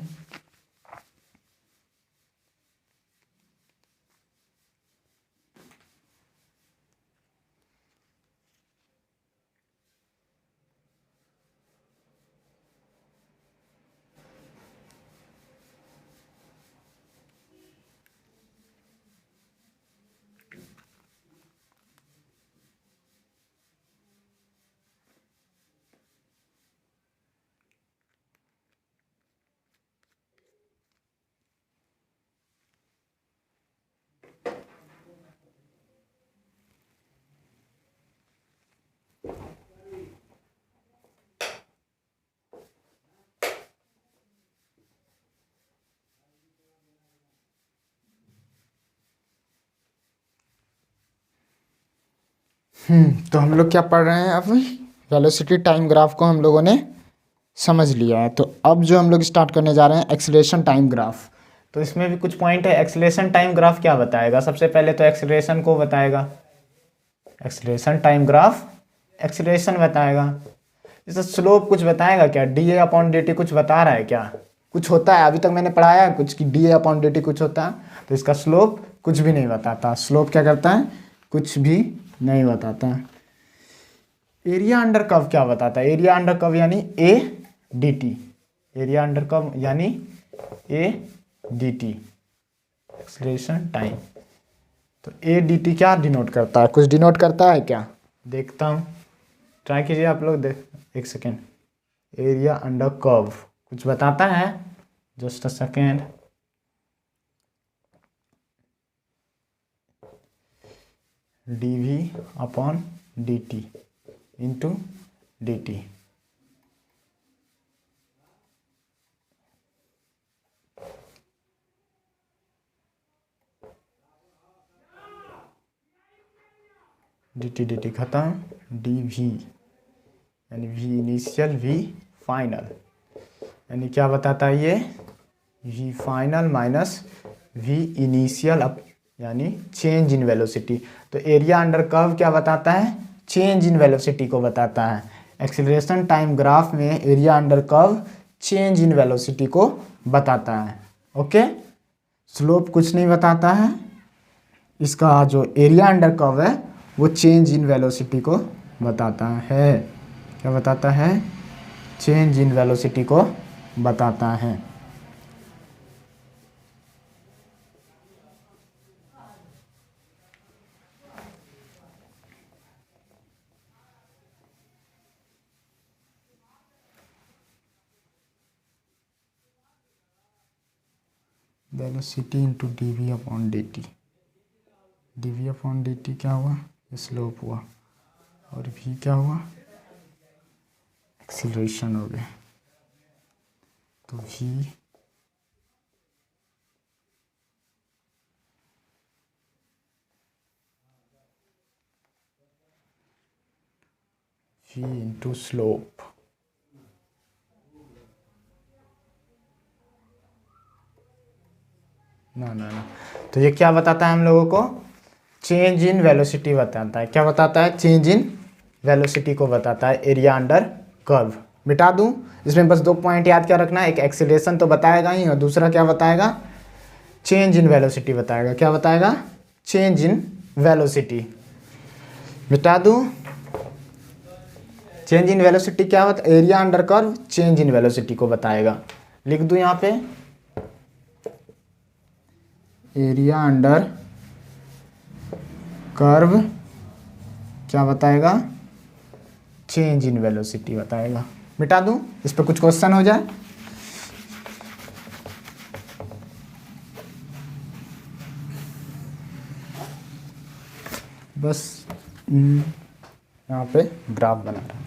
तो हम लोग क्या पढ़ रहे हैं अब, वेलोसिटी टाइम ग्राफ को हम लोगों ने समझ लिया है। तो अब जो हम लोग स्टार्ट करने जा रहे हैं एक्सेलरेशन टाइम ग्राफ। तो इसमें भी कुछ पॉइंट है। एक्सेलरेशन टाइम ग्राफ क्या बताएगा, सबसे पहले तो एक्सेलरेशन को बताएगा। एक्सेलरेशन टाइम ग्राफ एक्सेलरेशन बताएगा। जैसे स्लोप कुछ बताएगा क्या, D A upon D T कुछ बता रहा है क्या, कुछ होता है, अभी तक मैंने पढ़ाया है कुछ कि D A upon D T कुछ होता है। तो इसका स्लोप कुछ भी नहीं बताता। स्लोप क्या करता है, कुछ भी नहीं बताता। एरिया अंडर कर्व क्या बताता है, एरिया अंडर कर्व यानी A D T, area under curve यानी A D T, acceleration time. तो ए डी टी क्या डिनोट करता है, कुछ डिनोट करता है क्या, देखता हूँ, ट्राई कीजिए आप लोग, देख एक सेकेंड। एरिया अंडर कर्व कुछ बताता है, just a second. D V upon D T into D T. डी टी खत्म, डी वी यानी वी इनिशियल वी फाइनल, यानी क्या बताता है ये, V final minus V initial up यानी चेंज इन वेलोसिटी। तो एरिया अंडर कर्व क्या बताता है, चेंज इन वेलोसिटी को बताता है। एक्सीलरेशन टाइम ग्राफ में area under curve change in velocity को बताता है। ओके, स्लोप कुछ नहीं बताता है। इसका जो एरिया अंडर कर्व है वो चेंज इन वेलोसिटी को बताता है। क्या बताता है, चेंज इन वेलोसिटी को बताता है। Velocity into D V upon D T, D V upon D T क्या हुआ, स्लोप हुआ, और वी क्या हुआ, एक्सीलरेशन हो गया। तो वी इंटू स्लोप, ना, तो ये क्या बताता है हम लोगों को, चेंज इन वेलोसिटी बताता है। क्या बताता है, चेंज इन वेलोसिटी को बताता है एरिया अंडर कर्व। मिटा दूं, इसमें बस 2 पॉइंट याद क्या रखना है, एक एक्सीलरेशन तो बताएगा ही, और दूसरा क्या बताएगा, चेंज इन वेलोसिटी बताएगा। क्या बताएगा, चेंज इन वेलोसिटी। मिटा दूं, चेंज इन वेलोसिटी क्या बता, area under curve change in velocity को बताएगा। लिख दूं यहाँ पे, एरिया अंडर कर्व क्या बताएगा, चेंज इन वेलोसिटी बताएगा। मिटा दूं, इस पर कुछ क्वेश्चन हो जाए, बस यहाँ पे ग्राफ बना रहा है।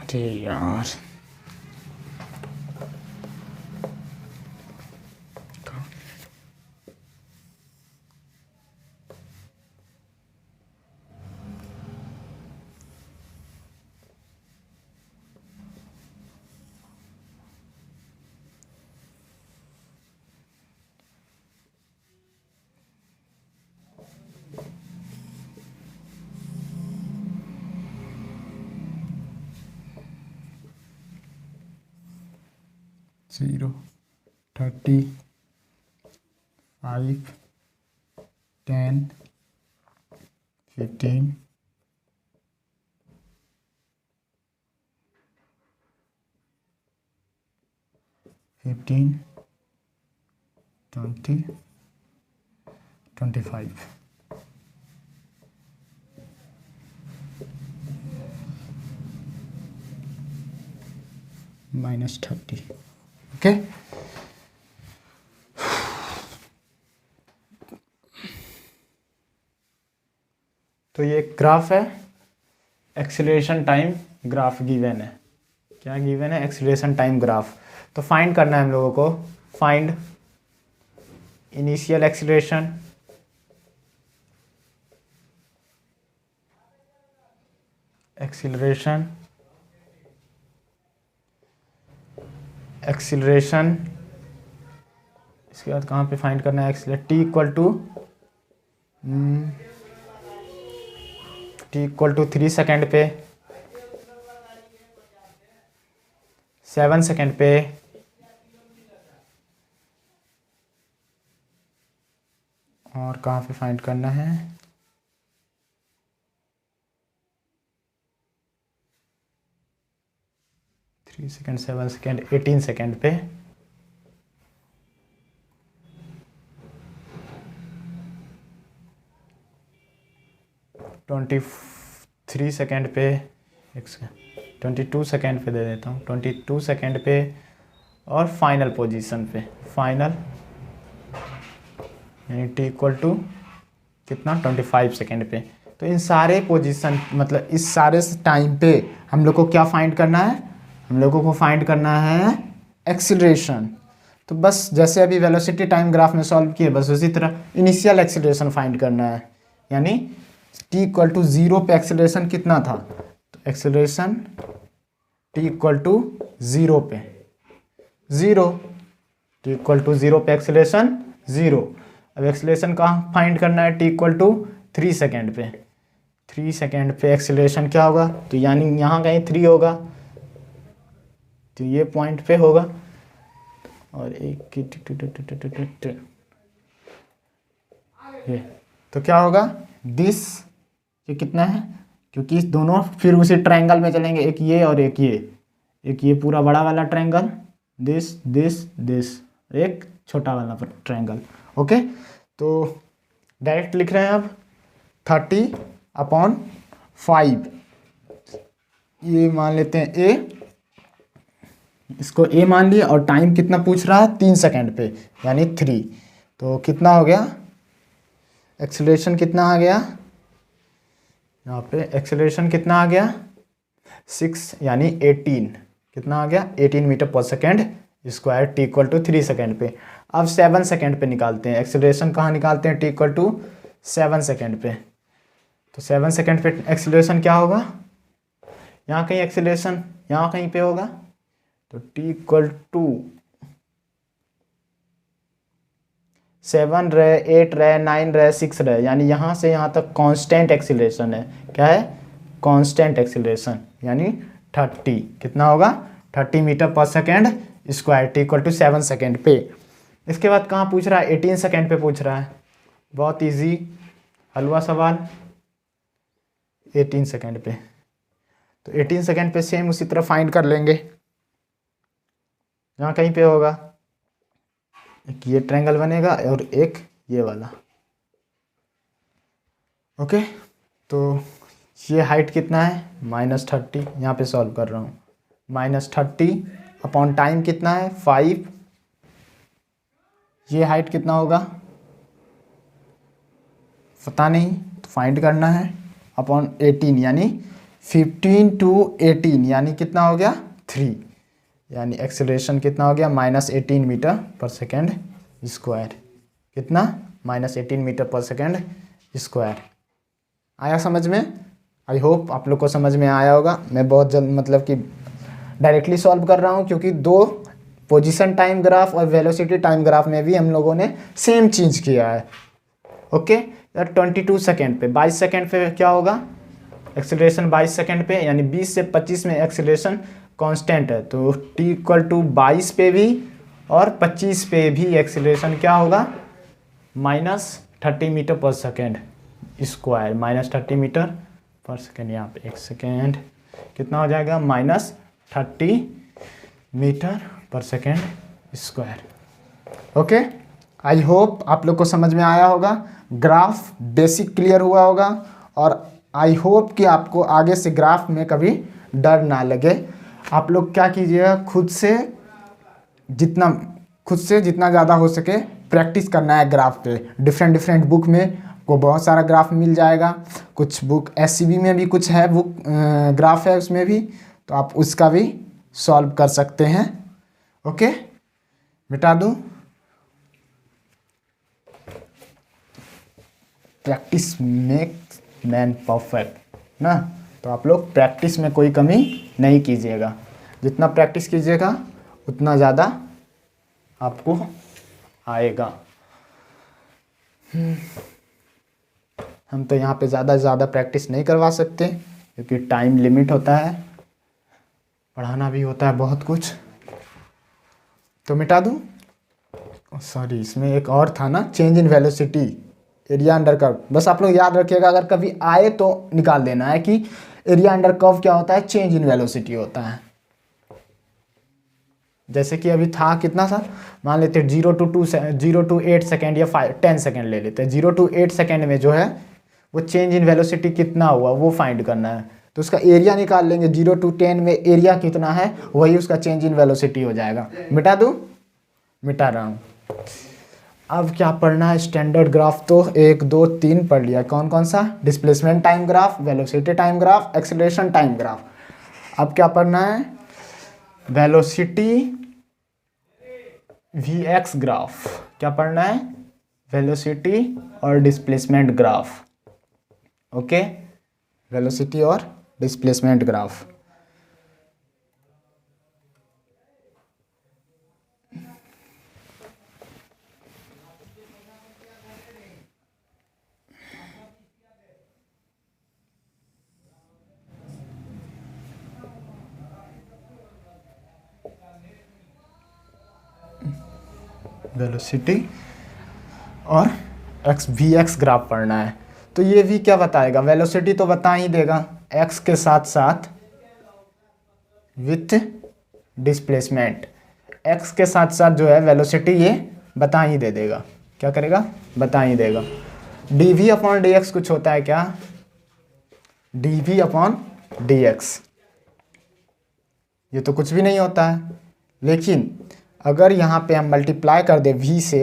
अरे यार, 0, 30, 5, 10, 15, 20, 25. -30. ओके, तो ये ग्राफ है, एक्सीलरेशन टाइम ग्राफ गिवन है। क्या गिवन है? Acceleration time graph. तो फाइंड करना है हम लोगों को, फाइंड इनिशियल एक्सीलरेशन, एक्सीलरेशन इसके बाद कहाँ पे फाइंड करना है acceleration? t equal to 3 second पे, 7 सेकेंड पे, और कहाँ पे फाइंड करना है? थ्री सेकेंड, 7 सेकेंड, 18 सेकेंड पे, ट्वेंटी 3 सेकेंड पे, 22 सेकेंड पे दे देता हूँ, 22 सेकेंड पे, और फाइनल पोजीशन पे, फाइनल यानी t इक्वल टू कितना? 25 सेकेंड पे। तो इन सारे पोजीशन मतलब इस सारे टाइम पे हम लोग को क्या फाइंड करना है? हम लोगों को फाइंड करना है एक्सीलरेशन। तो बस जैसे अभी वेलोसिटी टाइम ग्राफ में सॉल्व किए, बस उसी तरह इनिशियल एक्सीलरेशन फाइंड करना है। यानी t इक्वल टू 0 पे एक्सीलरेशन कितना था? तो एक्सीलरेशन t इक्वल टू 0 पे, 0, t इक्वल टू 0 पे एक्सीलरेशन 0। अब एक्सीलरेशन कहाँ फाइंड करना है? t इक्वल टू 3 सेकेंड पे, 3 सेकेंड पे एक्सीलरेशन क्या होगा? तो यानी यहाँ कहीं 3 होगा, तो ये पॉइंट पे होगा, और एक ये तो क्या होगा? दिस, ये कितना है? क्योंकि इस दोनों फिर उसी ट्रायंगल में चलेंगे, एक ये और एक ये पूरा बड़ा वाला ट्रायंगल, दिस दिस दिस, एक छोटा वाला ट्रायंगल। ओके, तो डायरेक्ट लिख रहे हैं अब 30/5, ये मान लेते हैं a, इसको a मान लिया, और टाइम कितना पूछ रहा है? 3 सेकेंड पे, यानी 3। तो कितना हो गया? एक्सीलरेशन कितना आ गया? यहाँ पे एक्सीलरेशन कितना आ गया? 6 यानी 18, कितना आ गया? 18 meter per second square, t equal to 3 second पे। अब 7 सेकेंड पे निकालते हैं एक्सीलरेशन। कहाँ निकालते हैं? t इक्वल टू 7 सेकेंड पे। तो 7 सेकेंड पे एक्सीलरेशन क्या होगा? यहाँ कहीं एक्सीलरेशन यहाँ कहीं पे होगा, तो t इक्वल टू 7 रहे, 8 रहे, 9 रहे, 6 रहे, यानी यहाँ से यहाँ तक कांस्टेंट एक्सीलरेशन है। क्या है? कांस्टेंट एक्सीलरेशन, यानी 30, कितना होगा? 30 meter per second square, t equal to 7 second पे। इसके बाद कहाँ पूछ रहा है? 18 सेकेंड पे पूछ रहा है। बहुत इजी हलवा सवाल, 18 सेकेंड पे। तो 18 सेकेंड पे सेम उसी तरह फाइंड कर लेंगे। यहाँ कहीं पे होगा, एक ये ट्रायंगल बनेगा और एक ये वाला। ओके, तो ये हाइट कितना है? -30, यहाँ पे सॉल्व कर रहा हूँ। -30 अपॉन टाइम कितना है? 5। ये हाइट कितना होगा पता नहीं, तो फाइंड करना है, अपॉन 18, यानी 15 to 18, यानी कितना हो गया? 3, यानी एक्सेलरेशन कितना हो गया? -18 मीटर पर सेकेंड स्क्वायर। कितना? -18 मीटर पर सेकेंड स्क्वायर। आया समझ में? आई होप आप लोग को समझ में आया होगा। मैं बहुत जल्द मतलब कि डायरेक्टली सॉल्व कर रहा हूँ, क्योंकि दो पोजीशन टाइम ग्राफ और वेलोसिटी टाइम ग्राफ में भी हम लोगों ने सेम चीज़ किया है। ओके, 22 सेकेंड पे, 22 सेकेंड पे क्या होगा? एक्सेलरेशन 22 सेकेंड पे, यानी 20 से 25 में एक्सेलरेशन कांस्टेंट है, तो t इक्वल टू 22 पे भी और 25 पे भी एक्सीलरेशन क्या होगा, -30 meter per second square, -30 meter per second. यहाँ पे 1 सेकेंड कितना हो जाएगा, -30 meter per second square. Okay, I hope आप लोग को समझ में आया होगा, ग्राफ बेसिक क्लियर हुआ होगा, और आई होप कि आपको आगे से ग्राफ में कभी डर ना लगे। आप लोग क्या कीजिएगा, खुद से जितना ज़्यादा हो सके प्रैक्टिस करना है ग्राफ पे। डिफरेंट बुक में को बहुत सारा ग्राफ मिल जाएगा, कुछ बुक एससीबी में भी कुछ है बुक ग्राफ है उसमें भी, तो आप उसका भी सॉल्व कर सकते हैं। ओके, मिटा दूँ, प्रैक्टिस मेक्स मैन परफेक्ट ना, तो आप लोग प्रैक्टिस में कोई कमी नहीं कीजिएगा, जितना प्रैक्टिस कीजिएगा उतना ज़्यादा आपको आएगा। हम तो यहाँ पे ज़्यादा से ज़्यादा प्रैक्टिस नहीं करवा सकते क्योंकि टाइम लिमिट होता है, पढ़ाना भी होता है बहुत कुछ। तो मिटा दूँ, सॉरी इसमें एक और था ना, change in velocity area under curve. बस आप लोग याद रखिएगा, अगर कभी आए तो निकाल देना है कि एरिया अंडर कर्व क्या होता है, चेंज इन वेलोसिटी होता है। जैसे कि अभी था कितना था, मान लेते 0 to 8 सेकेंड या 10 सेकेंड ले लेते हैं। 0 to 8 सेकेंड में जो है वो चेंज इन वेलोसिटी कितना हुआ वो फाइंड करना है, तो उसका एरिया निकाल लेंगे। 0 to 10 में एरिया कितना है वही उसका चेंज इन वेलोसिटी हो जाएगा। मिटा दूँ, मिटा रहा हूँ। अब क्या पढ़ना है, स्टैंडर्ड ग्राफ तो 1 2 3 पढ़ लिया। कौन कौन सा, displacement time graph, velocity time graph, acceleration time graph. अब क्या पढ़ना है, वेलोसिटी वीएक्स ग्राफ। क्या पढ़ना है, वेलोसिटी और डिस्प्लेसमेंट ग्राफ। ओके, वेलोसिटी और डिस्प्लेसमेंट ग्राफ। वेलोसिटी और वी एक्स ग्राफ पढ़ना है। तो ये भी क्या बताएगा, वेलोसिटी तो बता ही देगा एक्स के साथ साथ विथ डिस्प्लेसमेंट, एक्स के साथ साथ जो है वेलोसिटी ये बता ही दे देगा। क्या करेगा, बता ही देगा। D V upon D X कुछ होता है क्या, D V upon D X ये तो कुछ भी नहीं होता है, लेकिन अगर यहाँ पे हम मल्टीप्लाई कर दे v से,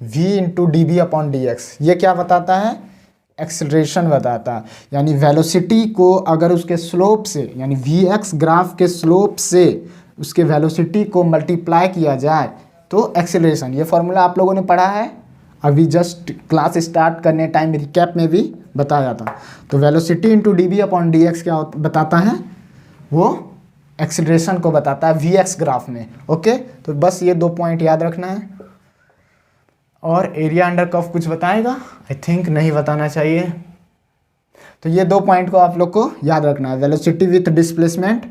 v into D V upon D X, ये क्या बताता है, एक्सेलरेशन बताता है। यानी वेलोसिटी को अगर उसके स्लोप से, यानी वी एक्स ग्राफ के स्लोप से उसके वेलोसिटी को मल्टीप्लाई किया जाए तो एक्सेलरेशन। ये फॉर्मूला आप लोगों ने पढ़ा है अभी, जस्ट क्लास स्टार्ट करने टाइम रिकैप में भी बताया था। तो velocity into D V upon D x क्या बताता है, वो एक्सेलरेशन को बताता है वी एक्स ग्राफ में। ओके, तो बस ये 2 पॉइंट याद रखना है। और एरिया अंडर कर्व कुछ बताएगा, आई थिंक नहीं बताना चाहिए। तो ये 2 पॉइंट को आप लोग को याद रखना है, वेलोसिटी विथ डिस्प्लेसमेंट।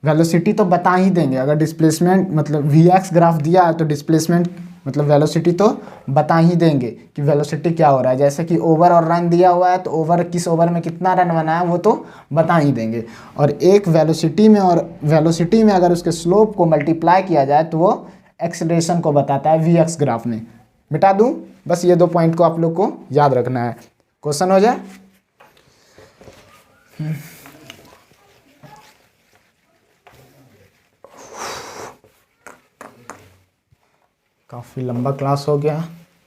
वेलोसिटी तो बता ही देंगे, अगर डिस्प्लेसमेंट मतलब वी एक्स ग्राफ दिया है तो डिस्प्लेसमेंट मतलब वेलोसिटी तो बता ही देंगे कि वेलोसिटी क्या हो रहा है। जैसे कि ओवर और रन दिया हुआ है तो ओवर किस ओवर में कितना रन बना है वो तो बता ही देंगे। और एक वेलोसिटी में, और वेलोसिटी में अगर उसके स्लोप को मल्टीप्लाई किया जाए तो वो एक्सेलरेशन को बताता है वी एक्स ग्राफ में। मिटा दूँ, बस ये 2 पॉइंट को आप लोग को याद रखना है। क्वेश्चन हो जाए। काफ़ी लंबा क्लास हो गया,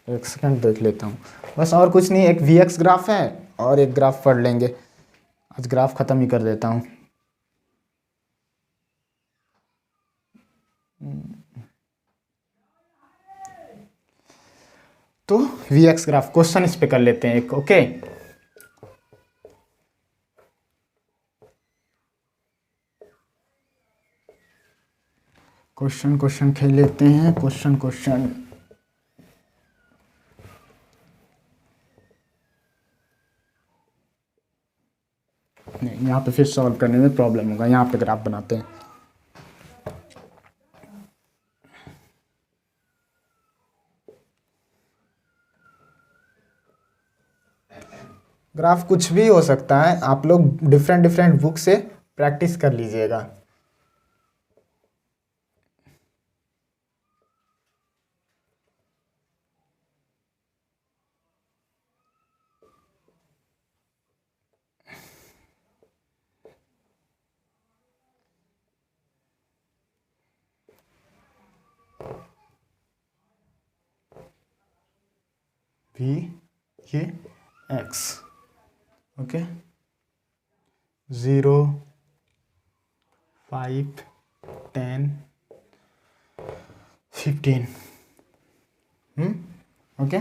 1 सेकंड देख लेता हूँ बस, और कुछ नहीं। एक वी एक्स ग्राफ है और एक ग्राफ पढ़ लेंगे, आज ग्राफ ख़त्म ही कर देता हूँ। तो वी एक्स ग्राफ क्वेश्चन इस पे कर लेते हैं एक। ओके, क्वेश्चन खेल लेते हैं। क्वेश्चन नहीं, यहाँ पे फिर सॉल्व करने में प्रॉब्लम होगा, यहाँ पे ग्राफ बनाते हैं। ग्राफ कुछ भी हो सकता है, आप लोग डिफरेंट डिफरेंट बुक से प्रैक्टिस कर लीजिएगा। वी ये एक्स, ओके, 0, 5, 10, 15, ओके,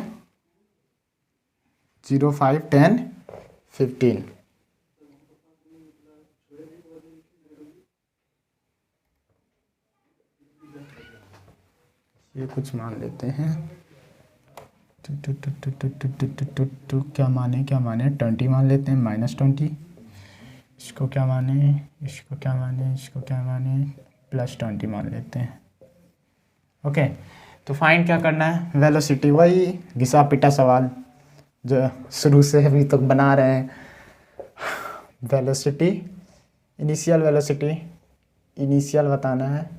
0, 5, 10, 15। ये कुछ मान लेते हैं, क्या माने 20 मान लेते हैं, -20। इसको क्या माने, इसको क्या माने, इसको क्या माने, +20 मान लेते हैं। ओके, तो फाइंड क्या करना है, वेलोसिटी, वही घिसा पिटा सवाल जो शुरू से अभी तक बना रहे हैं। वेलोसिटी, इनिशियल वेलोसिटी, इनिशियल बताना है,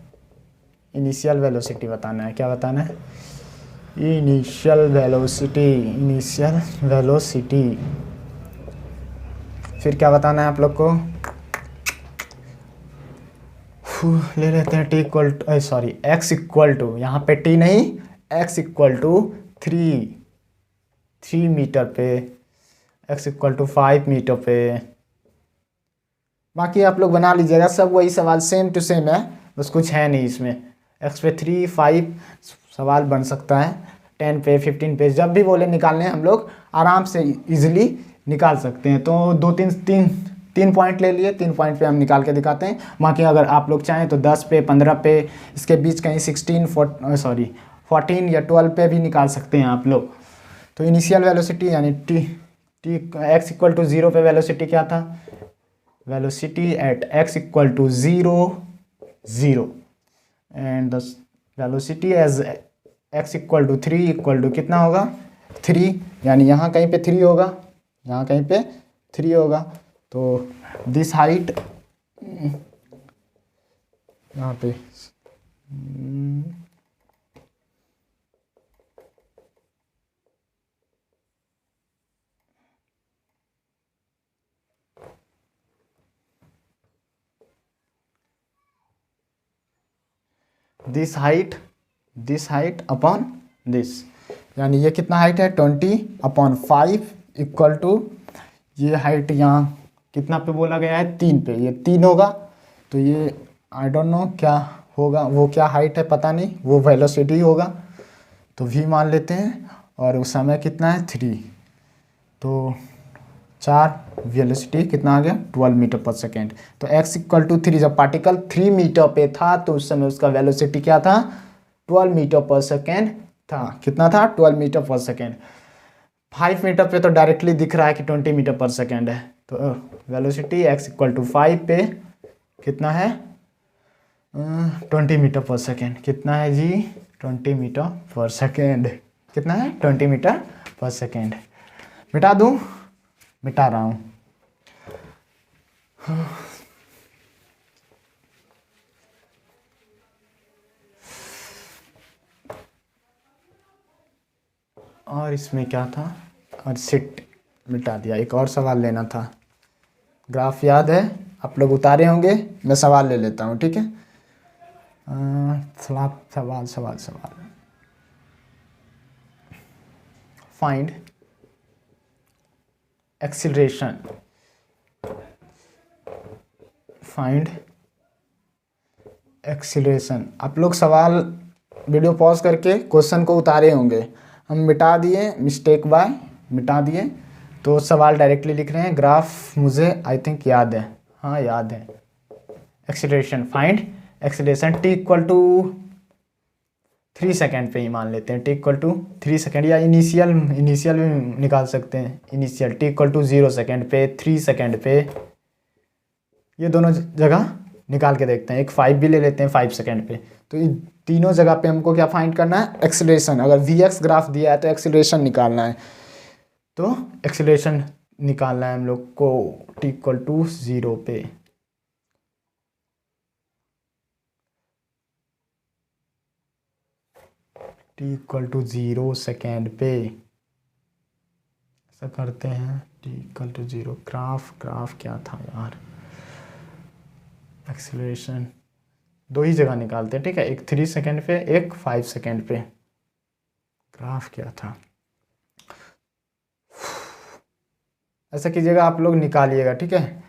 इनिशियल वेलोसिटी बताना है। क्या बताना है, इनिशियल वेलोसिटी, इनिशियल वेलोसिटी। फिर क्या बताना है आप लोग को, ले लेते हैं x इक्वल टू, यहाँ पे t नहीं, x इक्वल टू 3 मीटर पे, x इक्वल टू 5 मीटर पे। बाकी आप लोग बना लीजिएगा, सब वही सवाल सेम टू सेम है, बस कुछ है नहीं इसमें। x पे 3, 5 सवाल बन सकता है, 10 पे, 15 पे, जब भी बोले निकालने हम लोग आराम से इजीली निकाल सकते हैं। तो 2-3 पॉइंट ले लिए, 3 पॉइंट पे हम निकाल के दिखाते हैं। बाकी अगर आप लोग चाहें तो 10 पे, 15 पे, इसके बीच कहीं 14 या 12 पे भी निकाल सकते हैं आप लोग। तो इनिशियल वेलोसिटी यानी x इक्वल टू 0 पे वेलोसिटी क्या था, velocity at x equal to 0 and the velocity as x equal to 3 equal to कितना होगा, 3, यानी यहाँ कहीं पे 3 होगा, यहाँ कहीं पे 3 होगा। तो दिस हाइट, यहाँ पे दिस हाइट अपॉन दिस, यानी ये कितना हाइट है, 20/5 इक्वल टू ये हाइट यहाँ कितना पे बोला गया है, 3 पे, ये 3 होगा। तो ये आई डोंट नो क्या होगा, वो क्या हाइट है पता नहीं, वो वेलोसिटी होगा, तो v मान लेते हैं। और उस समय कितना है, 3, तो 4, वेलोसिटी कितना आ गया, 12 मीटर पर सेकेंड। तो x इक्वल टू 3, जब पार्टिकल 3 मीटर पे था तो उस समय उसका वेलोसिटी क्या था, 12 मीटर पर सेकेंड था। कितना था, 12 मीटर पर सेकेंड। 5 मीटर पे तो डायरेक्टली दिख रहा है कि 20 मीटर पर सेकेंड है। तो वेलोसिटी x इक्वल टू 5 पे कितना है, 20 मीटर पर सेकेंड। कितना है जी, 20 मीटर पर सेकेंड। कितना है, 20 मीटर पर सेकेंड। मिटा दूँ, मिटा रहा हूँ। और इसमें क्या था, और सिट मिटा दिया। एक और सवाल लेना था, ग्राफ याद है, आप लोग उतारे होंगे, मैं सवाल ले लेता हूँ, ठीक है। सवाल फाइंड एक्सीलरेशन, फाइंड एक्सीलरेशन। आप लोग सवाल वीडियो पॉज करके क्वेश्चन को उतारे होंगे, हम मिटा दिए, मिस्टेक बाय मिटा दिए, तो सवाल डायरेक्टली लिख रहे हैं। ग्राफ मुझे आई थिंक याद है, हाँ याद है। Acceleration, find acceleration, t equal to 3 second पे ही मान लेते हैं, t इक्वल टू 3 सेकेंड, या इनिशियल भी निकाल सकते हैं। Initial t equal to 0 second पे, 3 सेकेंड पे, ये दोनों जगह निकाल के देखते हैं। एक 5 भी ले लेते हैं 5 सेकेंड पे। तो ये तीनों जगह पे हमको क्या फाइंड करना है, एक्सीलरेशन। अगर vx ग्राफ दिया है तो एक्सीलरेशन निकालना है। तो एक्सीलरेशन निकालना है हम लोग को t इक्वल टू 0 पे। t इक्वल टू 0 सेकेंड पे ऐसा करते हैं। t इक्वल टू 0 ग्राफ क्या था यार, एक्सीलरेशन दो ही जगह निकालते हैं, ठीक है, एक 3 सेकेंड पे, एक 5 सेकेंड पे। ग्राफ क्या था, ऐसा कीजिएगा आप लोग निकालिएगा, ठीक है,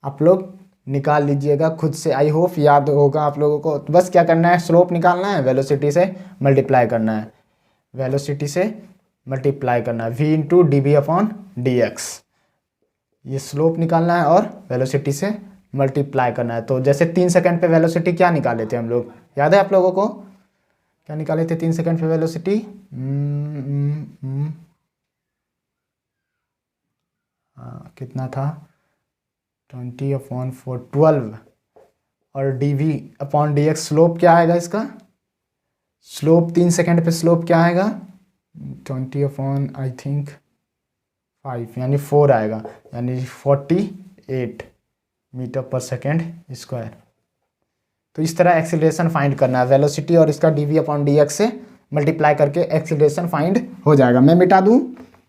आप लोग निकाल लीजिएगा खुद से। आई होप याद होगा आप लोगों को। तो बस क्या करना है, स्लोप निकालना है, वेलोसिटी से मल्टीप्लाई करना है, वेलोसिटी से मल्टीप्लाई करना है, v into D B upon D X. ये स्लोप निकालना है और वेलोसिटी से मल्टीप्लाई करना है। तो जैसे 3 सेकंड पे वेलोसिटी क्या निकाले थे हम लोग, याद है आप लोगों को, क्या निकाले थे 3 सेकंड पे वेलोसिटी? कितना था, 20/4 12। और D V upon D X, slope क्या आएगा इसका, स्लोप 3 सेकंड पे स्लोप क्या आएगा, 20 आई थिंक 5 यानी 4 आएगा, यानी 48 मीटर पर सेकेंड स्क्वायर। तो इस तरह एक्सीलरेशन फाइंड करना है, वेलोसिटी और इसका D V upon D X से मल्टीप्लाई करके एक्सीलरेशन फाइंड हो जाएगा। मैं मिटा दूँ,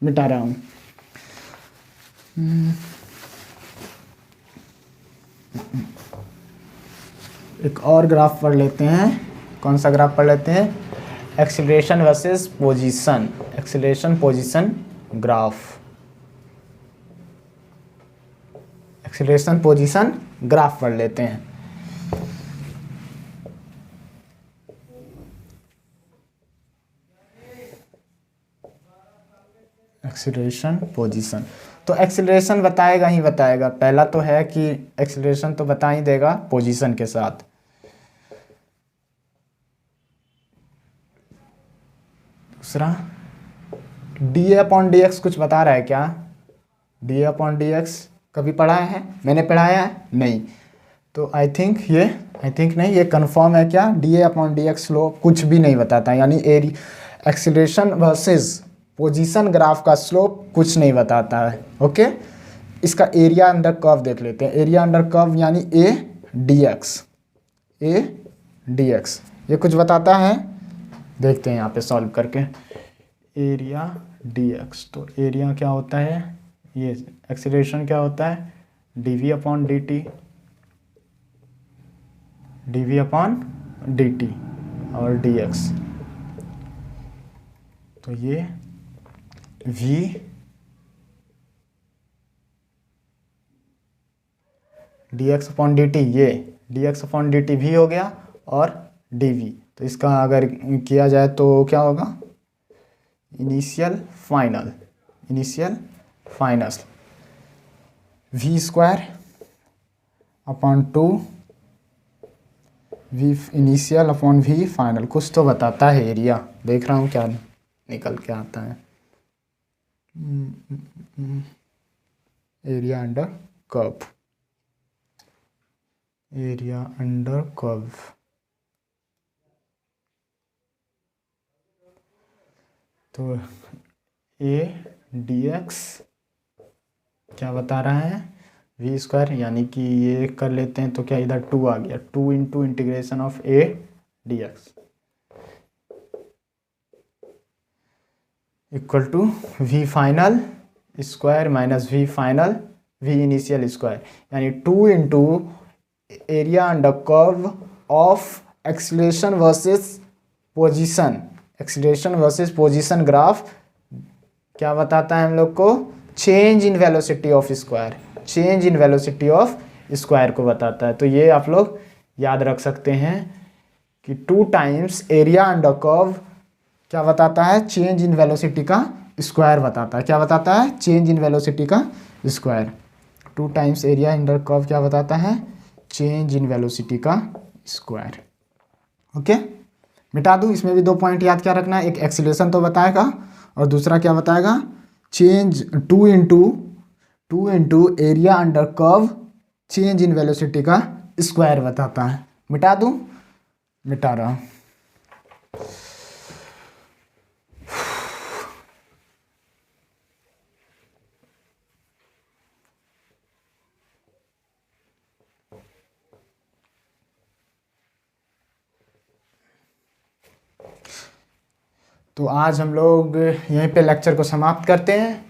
मिटा रहा हूँ। एक और ग्राफ पढ़ लेते हैं। कौन सा ग्राफ पढ़ लेते हैं, acceleration versus position, acceleration position graph, acceleration position graph पढ़ लेते हैं। एक्सीलरेशन पोजीशन, तो एक्सीलरेशन बताएगा ही बताएगा। पहला तो है कि एक्सीलरेशन तो बता ही देगा पोजीशन के साथ। दूसरा D A upon D X कुछ बता रहा है क्या, D A upon D x कभी पढ़ा है, मैंने पढ़ाया है नहीं, तो आई थिंक नहीं, ये कंफर्म है क्या, D A upon D X slope कुछ भी नहीं बताता, यानी एक्सीलरेशन वर्सेस पोजीशन ग्राफ का स्लोप कुछ नहीं बताता है। ओके, इसका एरिया अंडर कर्व देख लेते हैं। एरिया अंडर कर्व यानी ए डी एक्स, ये कुछ बताता है, देखते हैं यहाँ पे सॉल्व करके। एरिया डी एक्स, तो एरिया क्या होता है, ये एक्सीलरेशन क्या होता है, D V upon D T, D V upon D T और डी एक्स। तो ये v D X upon D T, ये D X upon D T V हो गया, और डी वी, तो इसका अगर किया जाए तो क्या होगा, initial final v square upon 2 v initial upon v final, कुछ तो बताता है एरिया, देख रहा हूँ क्या निकल के आता है। Area under curve, area under curve, तो ए डी एक्स क्या बता रहा है, वी स्क्वायर, यानी कि ये कर लेते हैं तो क्या इधर 2 आ गया, 2 into integration of a D X equal to V final square minus V final V initial square, यानी 2 into area under curve of acceleration versus position, acceleration versus position graph क्या बताता है हम लोग को, change in velocity of square, change in velocity of square को बताता है। तो ये आप लोग याद रख सकते हैं कि 2 टाइम्स एरिया अंडर कर्व क्या बताता है, चेंज इन वेलोसिटी का स्क्वायर बताता है। क्या बताता है, चेंज इन वेलोसिटी का square. 2 times area under curve क्या बताता है, चेंज इन वेलोसिटी का स्क्वायर। ओके, मिटा दूँ, इसमें भी 2 पॉइंट याद क्या रखना है, एक एक्सीलरेशन तो बताएगा और दूसरा क्या बताएगा, change 2 into area under curve change in velocity का स्क्वायर बताता है। मिटा दूँ, मिटा रहा हूँ। तो आज हम लोग यहीं पे लेक्चर को समाप्त करते हैं।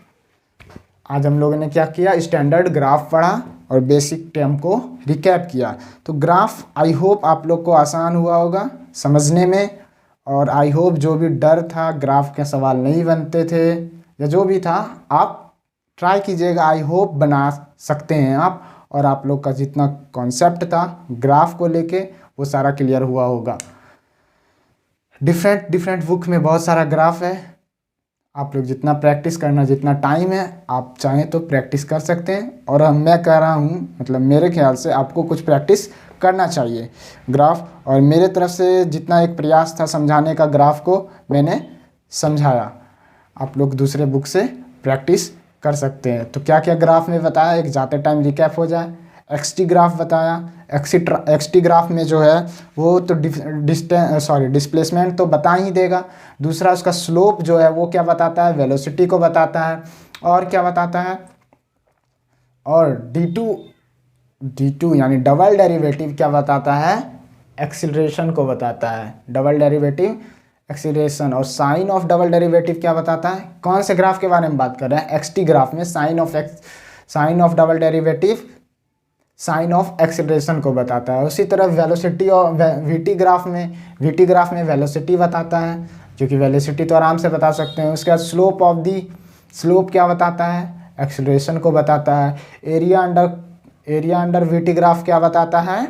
आज हम लोगों ने क्या किया, स्टैंडर्ड ग्राफ पढ़ा और बेसिक टर्म को रिकैप किया। तो ग्राफ आई होप आप लोग को आसान हुआ होगा समझने में, और आई होप जो भी डर था ग्राफ के सवाल नहीं बनते थे या जो भी था आप ट्राई कीजिएगा, आई होप बना सकते हैं आप, और आप लोग का जितना कॉन्सेप्ट था ग्राफ को लेके वो सारा क्लियर हुआ होगा। डिफरेंट बुक में बहुत सारा ग्राफ है, आप लोग जितना प्रैक्टिस करना, जितना टाइम है आप चाहें तो प्रैक्टिस कर सकते हैं। और मैं कह रहा हूँ मतलब मेरे ख्याल से आपको कुछ प्रैक्टिस करना चाहिए ग्राफ, और मेरे तरफ से जितना एक प्रयास था समझाने का ग्राफ को मैंने समझाया। आप लोग दूसरे बुक से प्रैक्टिस कर सकते हैं। तो क्या क्या ग्राफ में बताया, एक जाते टाइम रिकैप हो जाए। एक्सटी ग्राफ बताया, एक्सटी ग्राफ में जो है वो तो डिस्प्लेसमेंट तो बता ही देगा। दूसरा उसका स्लोप जो है वो क्या बताता है, वेलोसिटी को बताता है। और क्या बताता है, और D2 यानी डबल डेरिवेटिव क्या बताता है, एक्सीलरेशन को बताता है, डबल डेरिवेटिव एक्सीलरेशन। और साइन ऑफ डबल डेरिवेटिव क्या बताता है, कौन से ग्राफ के बारे में बात कर रहे हैं, एक्सटी ग्राफ में sign of double derivative sign of acceleration को बताता है। उसी तरह वेलोसिटी और वीटी ग्राफ में वेलोसिटी बताता है, जो कि वेलोसिटी तो आराम से बता सकते हैं। उसके बाद स्लोप क्या बताता है, एक्सीलरेशन को बताता है। एरिया अंडर वीटी ग्राफ क्या बताता है,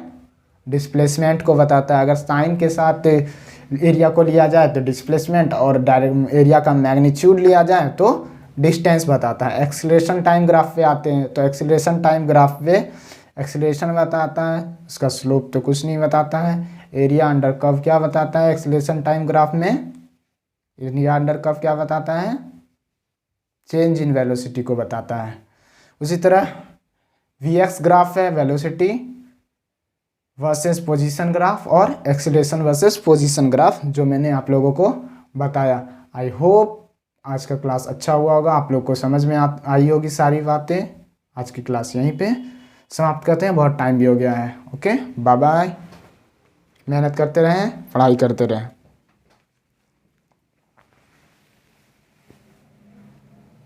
डिस्प्लेसमेंट को बताता है। अगर साइन के साथ एरिया को लिया जाए तो डिस्प्लेसमेंट, और डायरेक्ट एरिया का मैग्नीट्यूड लिया जाए तो डिस्टेंस बताता है। एक्सीलरेशन टाइम ग्राफ पे आते हैं, तो एक्सीलरेशन टाइम ग्राफ पे एक्सीलरेशन बताता है, उसका स्लोप तो कुछ नहीं बताता है। एरिया अंडर कर्व क्या बताता है एक्सीलरेशन टाइम ग्राफ में, एरिया अंडर कर्व क्या बताता है, चेंज इन वेलोसिटी को बताता है। उसी तरह Vx ग्राफ है, वेलोसिटी वर्सेस पोजीशन ग्राफ, और एक्सीलरेशन वर्सेस पोजीशन ग्राफ, जो मैंने आप लोगों को बताया। आई होप आज का क्लास अच्छा हुआ होगा, आप लोग को समझ में आई होगी सारी बातें। आज की क्लास यहीं पे समाप्त करते हैं, बहुत टाइम भी हो गया है। Okay, bye bye. मेहनत करते रहें, पढ़ाई करते रहें।